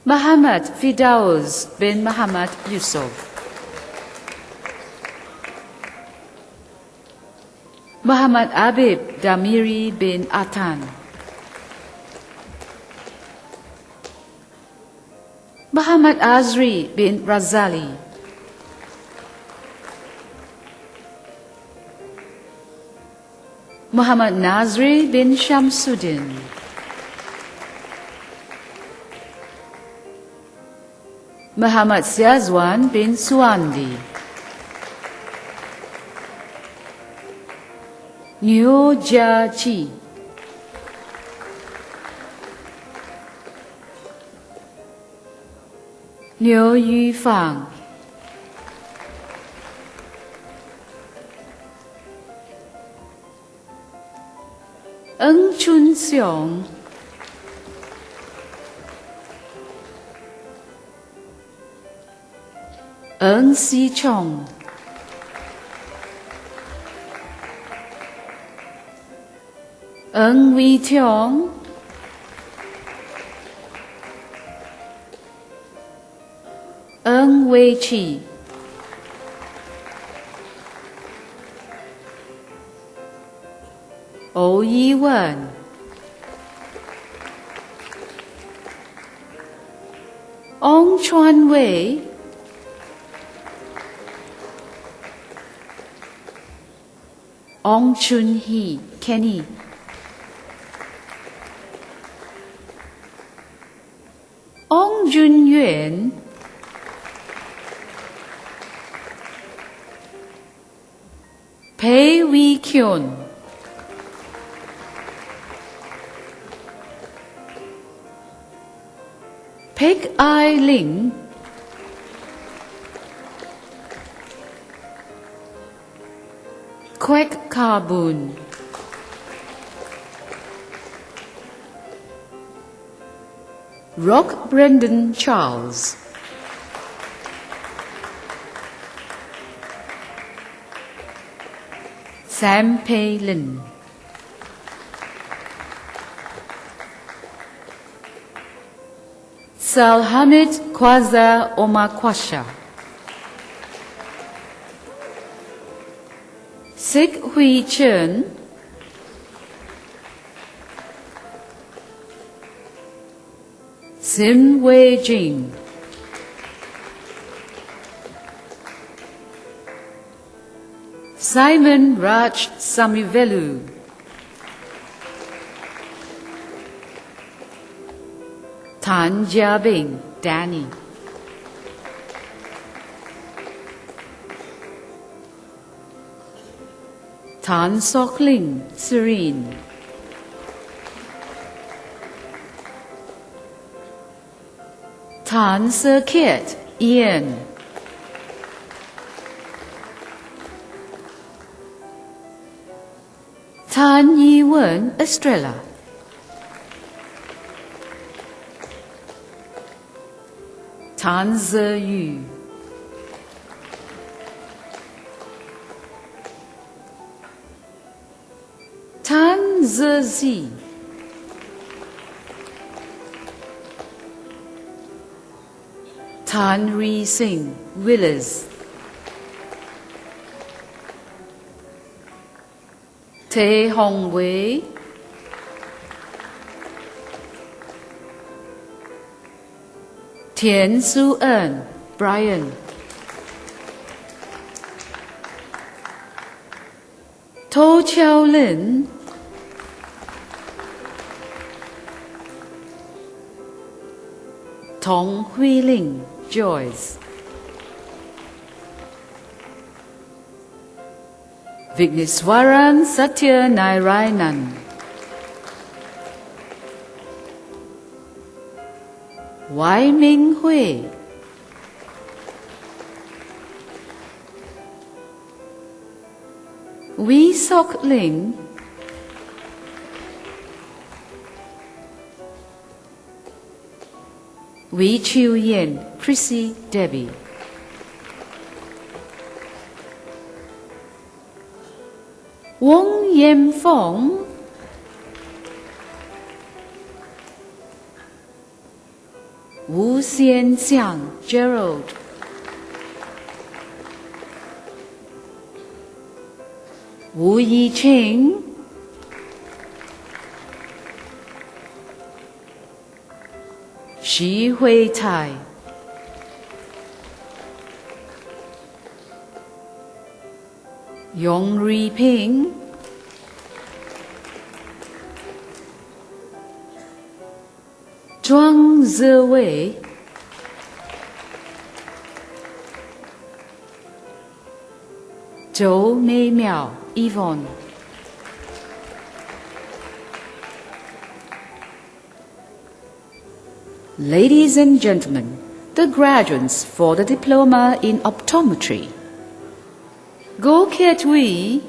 Muhammad Fidaus bin Muhammad Yusuf, Muhammad Abib Damiri bin Atan, Muhammad Azri bin Razali, Muhammad Nazri bin Shamsuddin, Muhammad Siazwan bin Suandi, Niu Jia Chi, 刘玉芳、恩春雄、恩熙聪、恩伟强、恩伟奇、欧一文、翁川伟、翁春熙 Kenny、翁俊元、裴伟kyun、Peg Ai Ling、Kwek Karbun、Rock Brendan Charles、Sam Pei Lin、Salhamid Kwaza Omakwasha、Sik Hui Chen、Sim Wei Jing、Simon Raj Samivelu、Tan Jiabing Danny、Tan Sok Ling Serene、Tan Sir Kit Ian、Tan Yi Wen Estrella、Tan Zeyu、Tan Zezi、Tan Ri Singh Willis、Tae Hong Wei、田苏恩 Brian、Tô Chiao Lin、Tong Hui Ling Joyce、Vigneswaran Satya Narayanan、Wai Ming Hui、Wee Sok Ling、Wee Chiu Yen Chrissy Debbie、翁艳凤、吴先相 Gerald、吴怡清、徐慧泰、Yong Ri Ping、庄泽伟、周美妙 Yvonne、Ladies and gentlemen, the graduates for the diploma in optometry. Go Kiat Wee.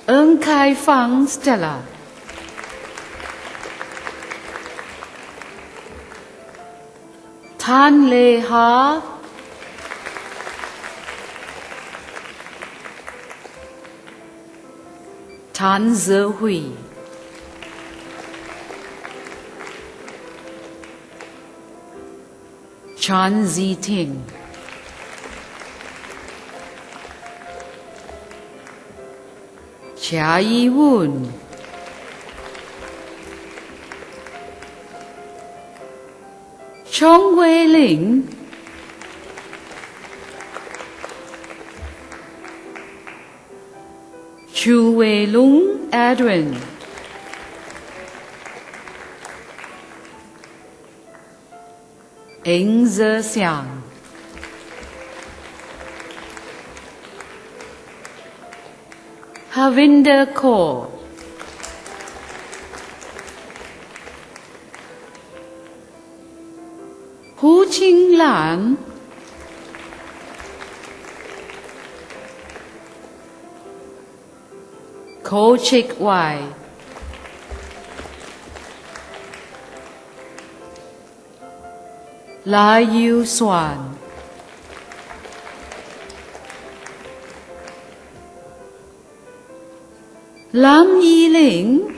Eung Kai Fang Stella. Tan Le Ha. Tan Ze Hui. Chan Zi Ting. Chia Yi Woon. Chong Wei Ling. Chu Wei Lung Adrian. Eng Ze Xiang. Havinder Kaur. Hu Ching Lang. Ko Chik Wai. La Yu Swan. Lam Yi Ling.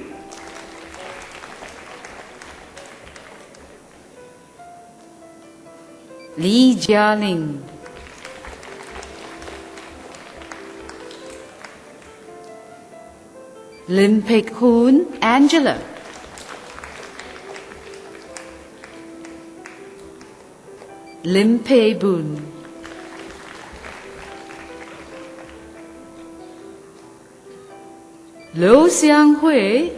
Li Jialing. Lim Pek Hoon Angela. Lim Pei Boon. Lo Xiang Hui.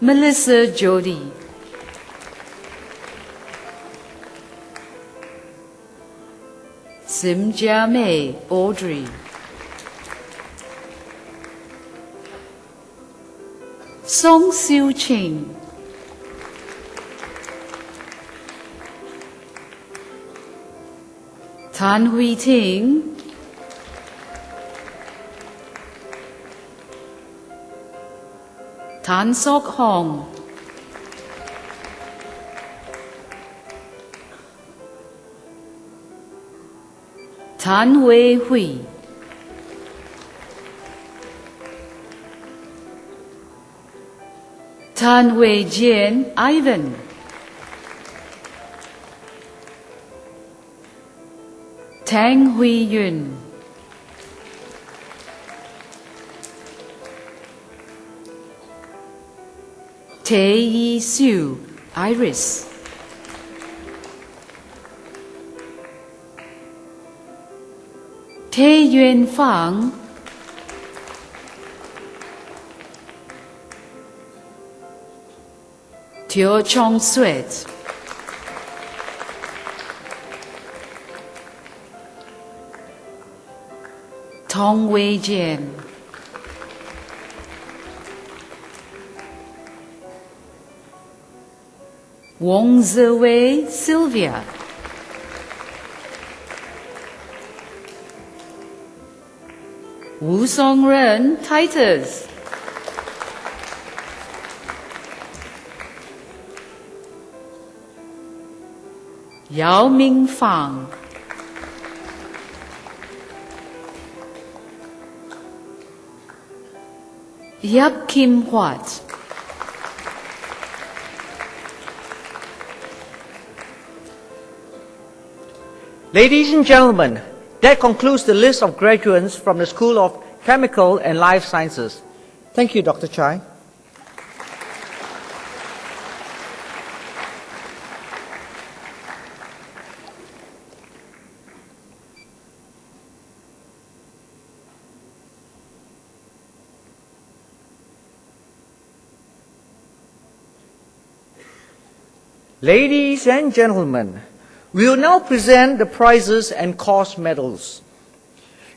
Melissa Jody. Sim Jia Mei Audrey. Song Siu Ching. Tan Hui Ting. Tan Sok Hong. Tan Wei Hui. Tan Wei Jian Ivan. Tang Hui Yun. Tae Yi Siu Iris. Tae Yuan Fang. Teo Chong Sweat. Tong Wei Jian. Wong Zewei Sylvia. Wu Songren Titus. Yao Ming Fang. Yap Kim Huat. Ladies and gentlemen, that concludes the list of graduates from the School of Chemical and Life Sciences. Thank you, Dr. Chai. Ladies and gentlemen, we will now present the prizes and course medals.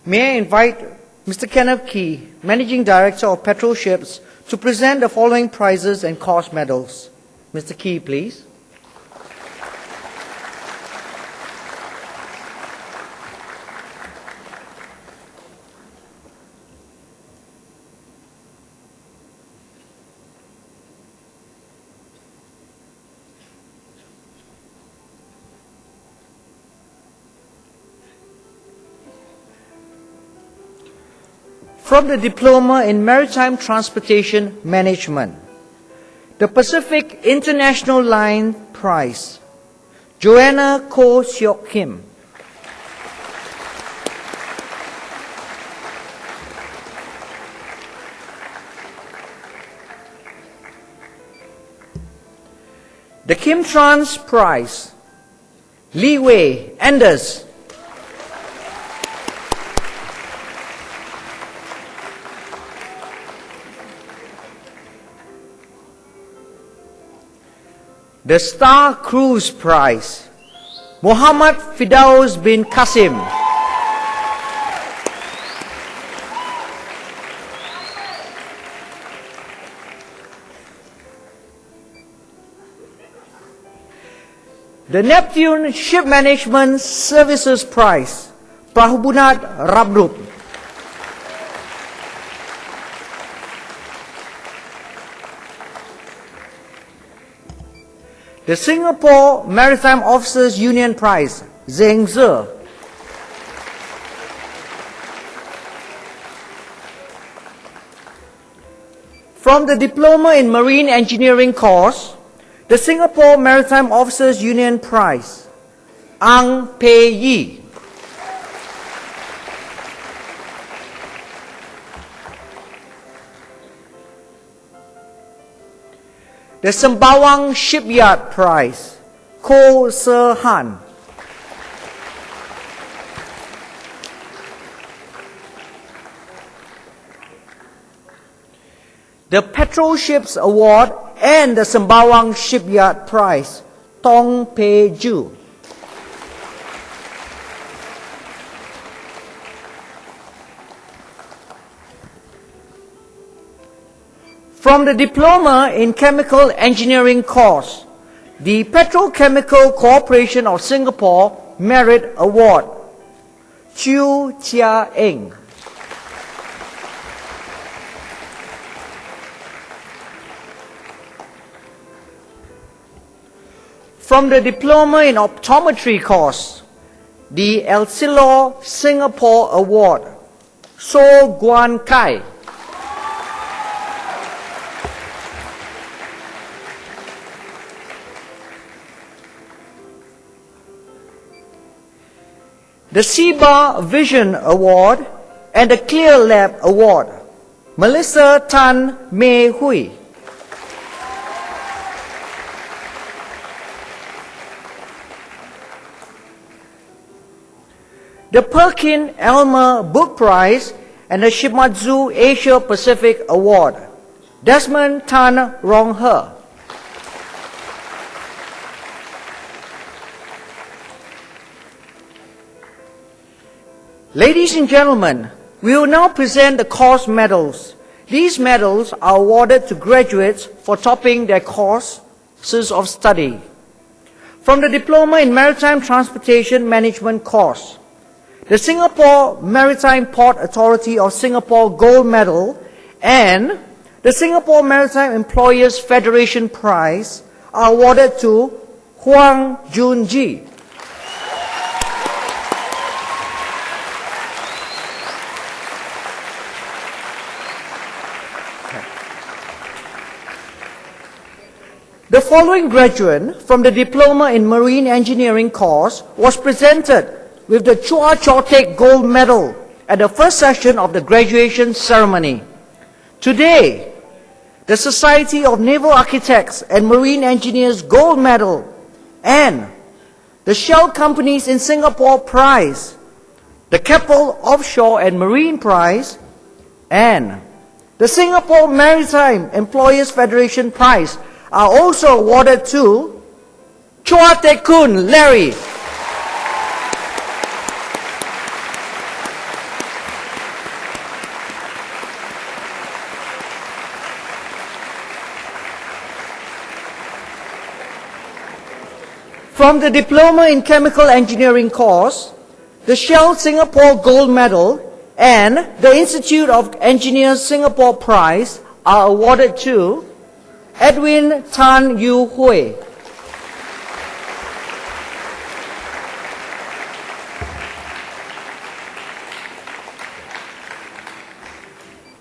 May I invite Mr. Kenneth Key, Managing Director of Petrol Ships, to present the following prizes and course medals. Mr. Key, please. From the Diploma in Maritime Transportation Management, the Pacific International Line Prize, Joanna Ko Siok Kim. The Kim Trans Prize, Lee Wei Anders. The Star Cruise Prize, Muhammad Firdaus bin Qasim. The Neptune Ship Management Services Prize, Prahubunat Rabdup. The Singapore Maritime Officers Union Prize, Zheng Ze. From the Diploma in Marine Engineering course, the Singapore Maritime Officers Union Prize, Ang Pei Yi. The Sembawang Shipyard Prize, Ko Se Han. The Petrol Ships Award and the Sembawang Shipyard Prize, Tong Pei Ju. From the Diploma in Chemical Engineering course, the Petrochemical Corporation of Singapore Merit Award, Chiu Chia Eng. From the Diploma in Optometry course, the Elsilor Singapore Award, So Guan Kai. The SIBA Vision Award and the Clear Lab Award, Melissa Tan Mei Hui. The Perkin Elmer Book Prize and the Shimadzu Asia Pacific Award, Desmond Tan Rong He. Ladies and gentlemen, we will now present the course medals. These medals are awarded to graduates for topping their courses of study. From the Diploma in Maritime Transportation Management course, the Singapore Maritime Port Authority of Singapore Gold Medal and the Singapore Maritime Employers Federation Prize are awarded to Huang Junji. The following graduate from the Diploma in Marine Engineering course was presented with the Chua Cho Tek Gold Medal at the first session of the graduation ceremony. Today, the Society of Naval Architects and Marine Engineers Gold Medal and the Shell Companies in Singapore Prize, the Keppel Offshore and Marine Prize, and the Singapore Maritime Employers Federation Prize are also awarded to Chua Tek Kun Larry. From the Diploma in Chemical Engineering course, the Shell Singapore Gold Medal and the Institute of Engineers Singapore Prize are awarded to Edwin Tan Yu Hui.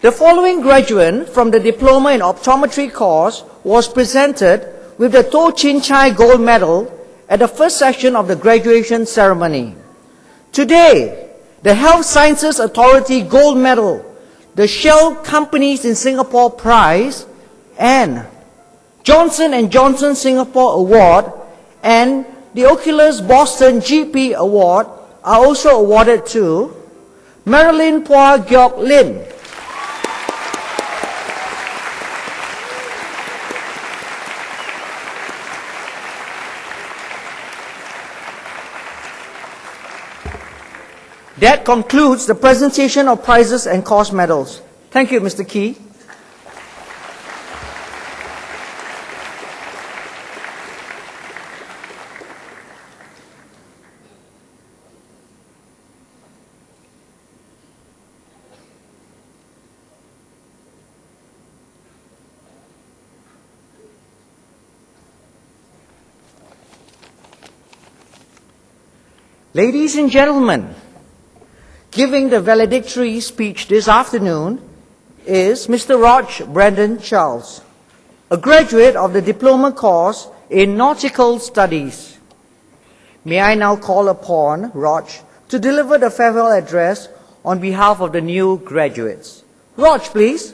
The following graduate from the Diploma in Optometry course was presented with the Toh Chin Chai Gold Medal at the first session of the graduation ceremony. Today, the Health Sciences Authority Gold Medal, the Shell Companies in Singapore Prize, and Johnson & Johnson Singapore Award and the Oculus Boston GP Award are also awarded to Marilyn Phua Giok Lin, That concludes the presentation of prizes and course medals. Thank you, Mr. Key. Ladies and gentlemen, giving the valedictory speech this afternoon is Mr. Rog Brandon Charles, a graduate of the Diploma course in Nautical Studies. May I now call upon Rog to deliver the farewell address on behalf of the new graduates. Rog, please.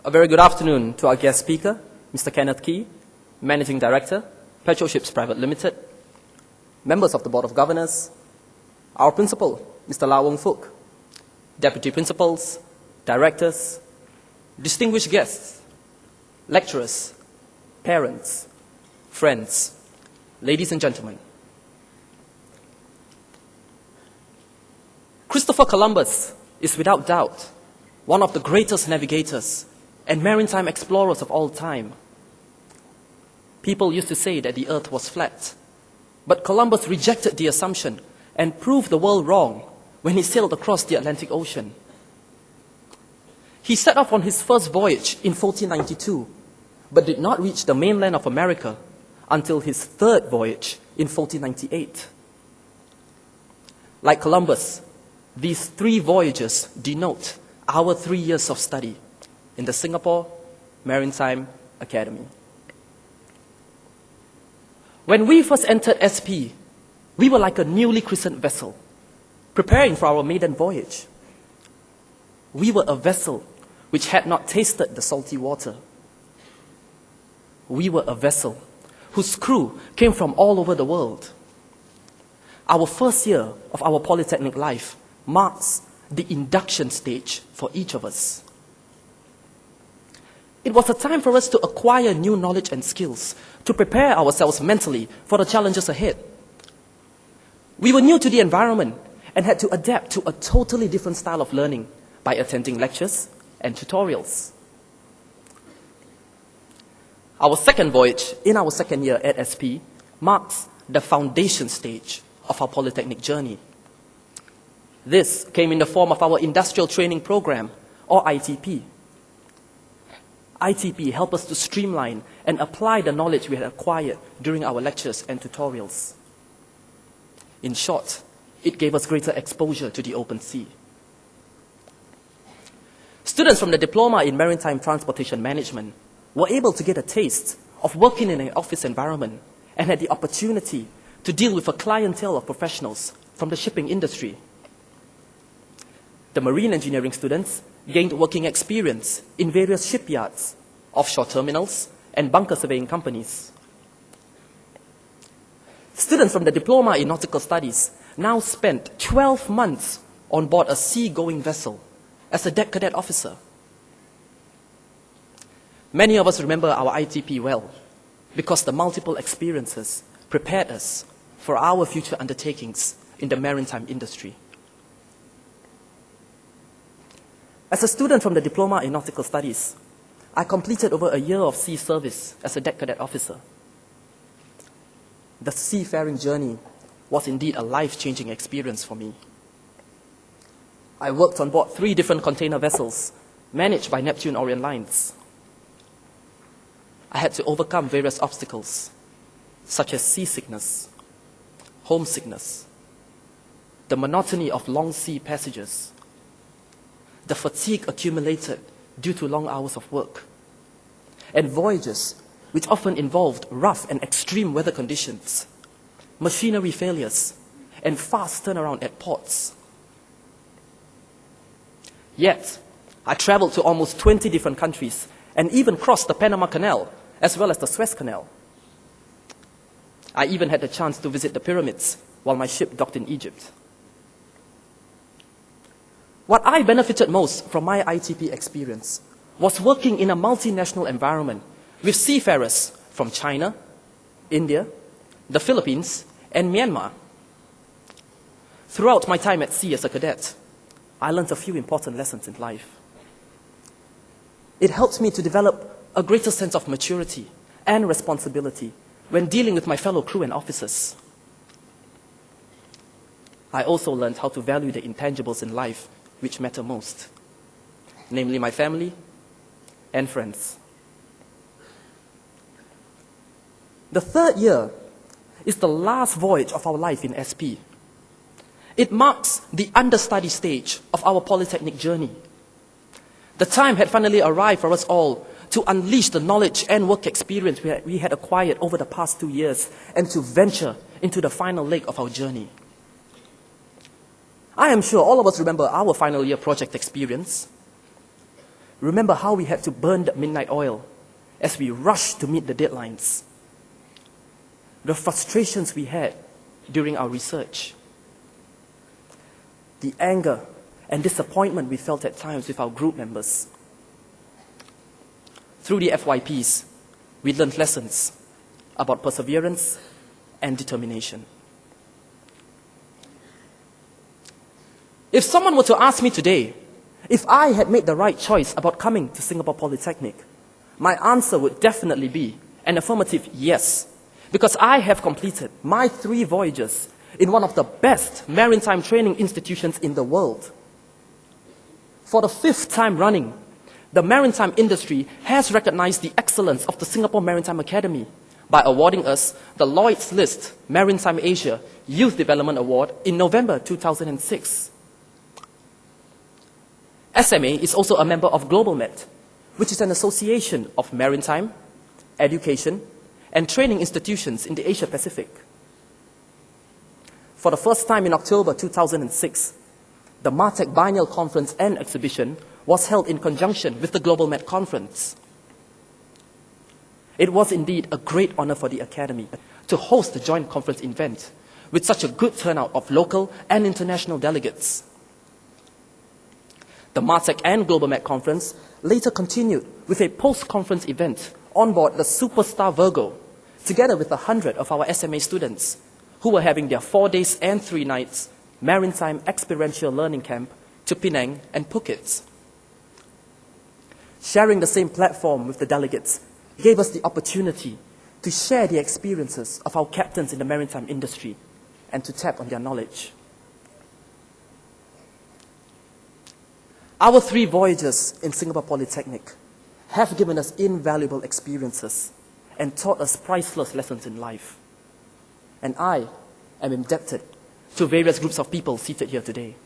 A very good afternoon to our guest speaker, Mr. Kenneth Key, Managing Director, Petroships Private Limited, members of the Board of Governors, our Principal, Mr. Lau Wong Fook, Deputy Principals, Directors, distinguished guests, lecturers, parents, friends, ladies and gentlemen. Christopher Columbus is without doubt one of the greatest navigators and maritime explorers of all time. People used to say that the earth was flat, but Columbus rejected the assumption and proved the world wrong when he sailed across the Atlantic Ocean. He set off on his first voyage in 1492, but did not reach the mainland of America until his third voyage in 1498. Like Columbus, these 3 voyages denote our 3 years of study in the Singapore Maritime Academy. When we first entered SP, we were like a newly christened vessel, preparing for our maiden voyage. We were a vessel which had not tasted the salty water. We were a vessel whose crew came from all over the world. Our first year of our Polytechnic life marks the induction stage for each of us. It was a time for us to acquire new knowledge and skills, to prepare ourselves mentally for the challenges ahead. We were new to the environment and had to adapt to a totally different style of learning by attending lectures and tutorials. Our second voyage in our second year at SP marks the foundation stage of our Polytechnic journey. This came in the form of our Industrial Training Program, or ITP. ITP helped us to streamline and apply the knowledge we had acquired during our lectures and tutorials. In short, it gave us greater exposure to the open sea. Students from the Diploma in Maritime Transportation Management were able to get a taste of working in an office environment and had the opportunity to deal with a clientele of professionals from the shipping industry. The marine engineering students gained working experience in various shipyards, offshore terminals, and bunker surveying companies. Students from the Diploma in Nautical Studies now spent 12 months on board a sea-going vessel as a deck cadet officer. Many of us remember our ITP well. because the multiple experiences prepared us for our future undertakings in the maritime industry. As a student from the Diploma in Nautical Studies, I completed over a year of sea service as a deck cadet officer. The seafaring journey was indeed a life-changing experience for me. I worked on board 3 different container vessels managed by Neptune Orient Lines. I had to overcome various obstacles, such as seasickness, homesickness, the monotony of long sea passages, the fatigue accumulated due to long hours of work, and voyages which often involved rough and extreme weather conditions, machinery failures, and fast turnaround at ports. Yet, I traveled to almost 20 different countries and even crossed the Panama Canal as well as the Suez Canal. I even had the chance to visit the pyramids while my ship docked in Egypt. What I benefited most from my ITP experience was working in a multinational environment with seafarers from China, India, the Philippines, and Myanmar. Throughout my time at sea as a cadet, I learned a few important lessons in life. It helped me to develop a greater sense of maturity and responsibility when dealing with my fellow crew and officers. I also learned how to value the intangibles in life which matter most, namely my family and friends. The 3rd year is the last voyage of our life in SP. It marks the understudy stage of our Polytechnic journey. The time had finally arrived for us all to unleash the knowledge and work experience we had acquired over the past 2 years and to venture into the final leg of our journey. I am sure all of us remember our final year project experience. Remember how we had to burn the midnight oil as we rushed to meet the deadlines. The frustrations we had during our research. The anger and disappointment we felt at times with our group members. Through the FYPs, we learned lessons about perseverance and determination. If someone were to ask me today if I had made the right choice about coming to Singapore Polytechnic, my answer would definitely be an affirmative yes, because I have completed my 3 voyages in one of the best maritime training institutions in the world. For the 5th time running, the maritime industry has recognized the excellence of the Singapore Maritime Academy by awarding us the Lloyd's List Maritime Asia Youth Development Award in November 2006. SMA is also a member of GlobalMet, which is an association of maritime, education, and training institutions in the Asia Pacific. For the first time in October 2006, the MarTech Biennial Conference and Exhibition was held in conjunction with the GlobalMet Conference. It was indeed a great honor for the Academy to host the joint conference event with such a good turnout of local and international delegates. The MarTech and GlobalMet Conference later continued with a post-conference event on board the Superstar Virgo, together with 100 of our SMA students who were having their 4 days and 3 nights maritime experiential learning camp to Penang and Phuket. Sharing the same platform with the delegates gave us the opportunity to share the experiences of our captains in the maritime industry and to tap on their knowledge. Our 3 voyages in Singapore Polytechnic have given us invaluable experiences and taught us priceless lessons in life. And I am indebted to various groups of people seated here today.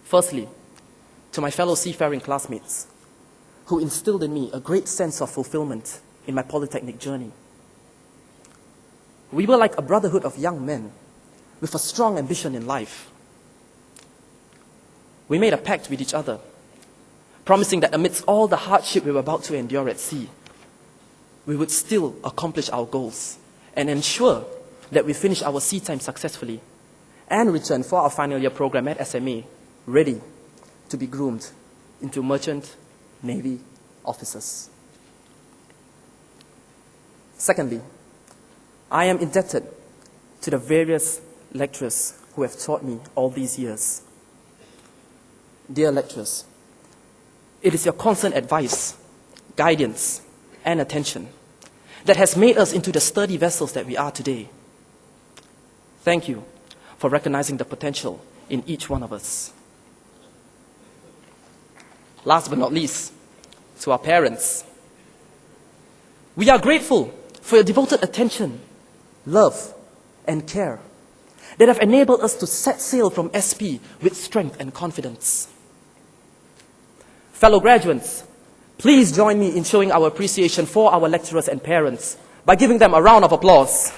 Firstly, to my fellow seafaring classmates, who instilled in me a great sense of fulfillment in my Polytechnic journey. We were like a brotherhood of young men with a strong ambition in life. We made a pact with each other, promising that amidst all the hardship we were about to endure at sea, we would still accomplish our goals and ensure that we finish our sea time successfully and return for our final year program at SMA, ready to be groomed into merchant Navy officers. Secondly, I am indebted to the various lecturers who have taught me all these years. Dear lecturers, it is your constant advice, guidance, and attention that has made us into the sturdy vessels that we are today. Thank you for recognizing the potential in each one of us. Last but not least, to our parents, we are grateful for your devoted attention, love, and care that have enabled us to set sail from SP with strength and confidence. Fellow graduates, please join me in showing our appreciation for our lecturers and parents by giving them a round of applause.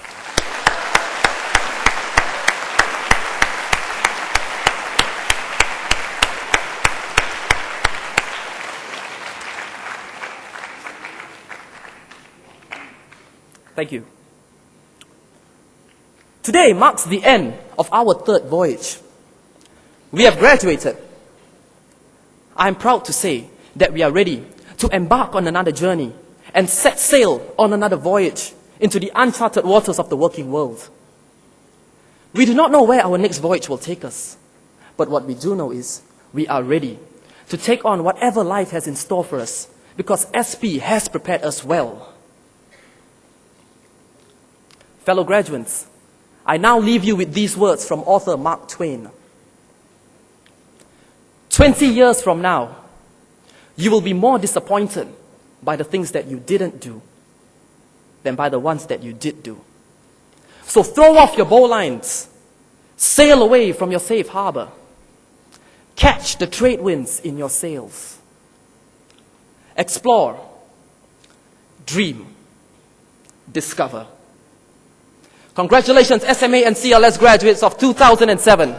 Thank you. Today marks the end of our third voyage. We have graduated. I am proud to say that we are ready to embark on another journey and set sail on another voyage into the uncharted waters of the working world. We do not know where our next voyage will take us, but what we do know is we are ready to take on whatever life has in store for us because SP has prepared us well. Fellow graduates, I now leave you with these words from author Mark Twain. 20 years from now, you will be more disappointed by the things that you didn't do than by the ones that you did do. So throw off your bowlines, sail away from your safe harbor, catch the trade winds in your sails, explore, dream, discover. Congratulations, SMA and CLS graduates of 2007.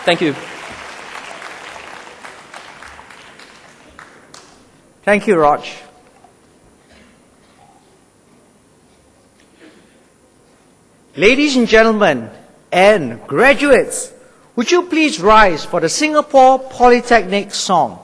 Thank you. Thank you, Raj. Ladies and gentlemen, and graduates, would you please rise for the Singapore Polytechnic song?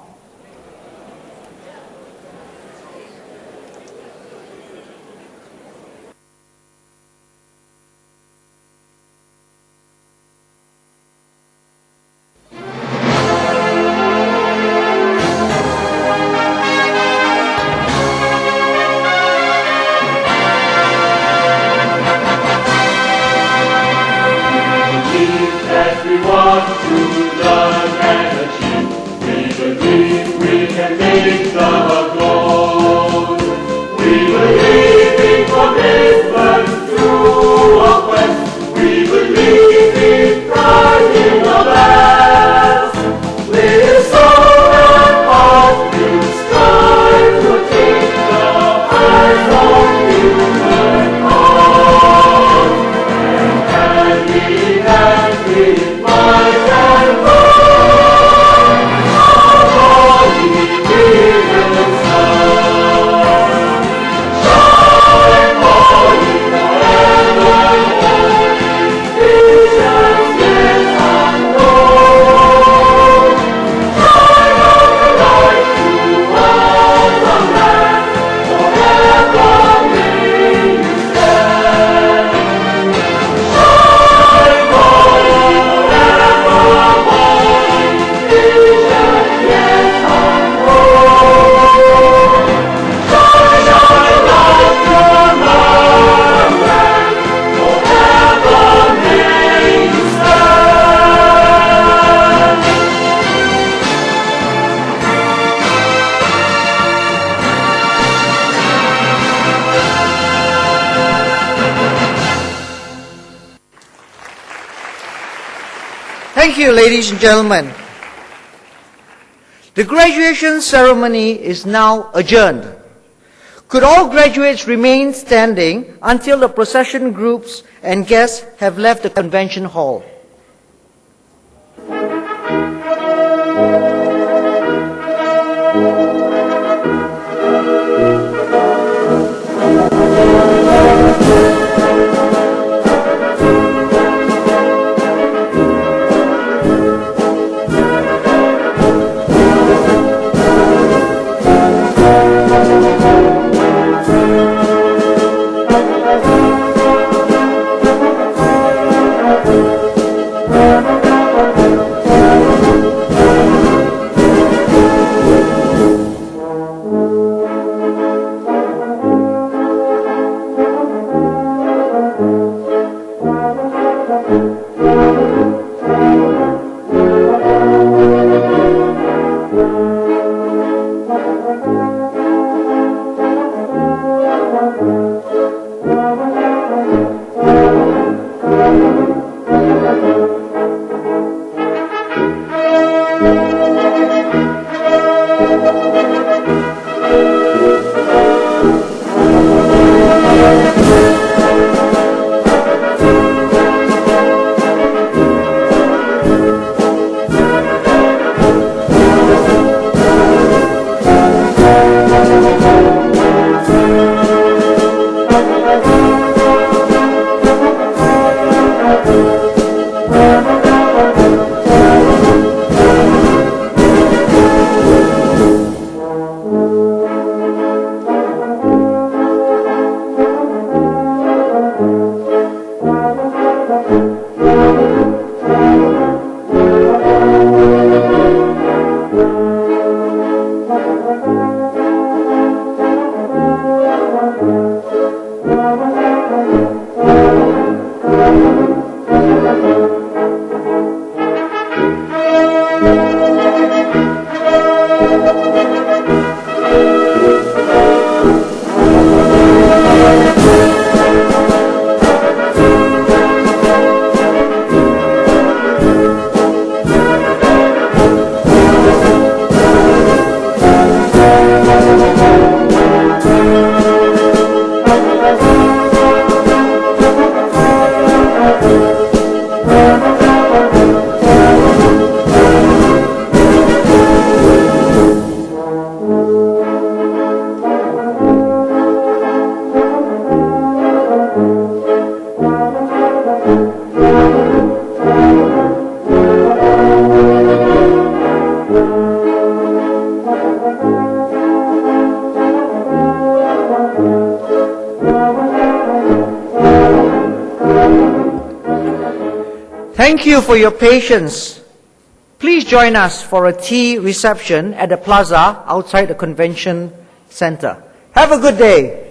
Thank you, ladies and gentlemen. The graduation ceremony is now adjourned. Could all graduates remain standing until the procession groups and guests have left the convention hall? Thank you for your patience. Please join us for a tea reception at the plaza outside the convention center. Have a good day.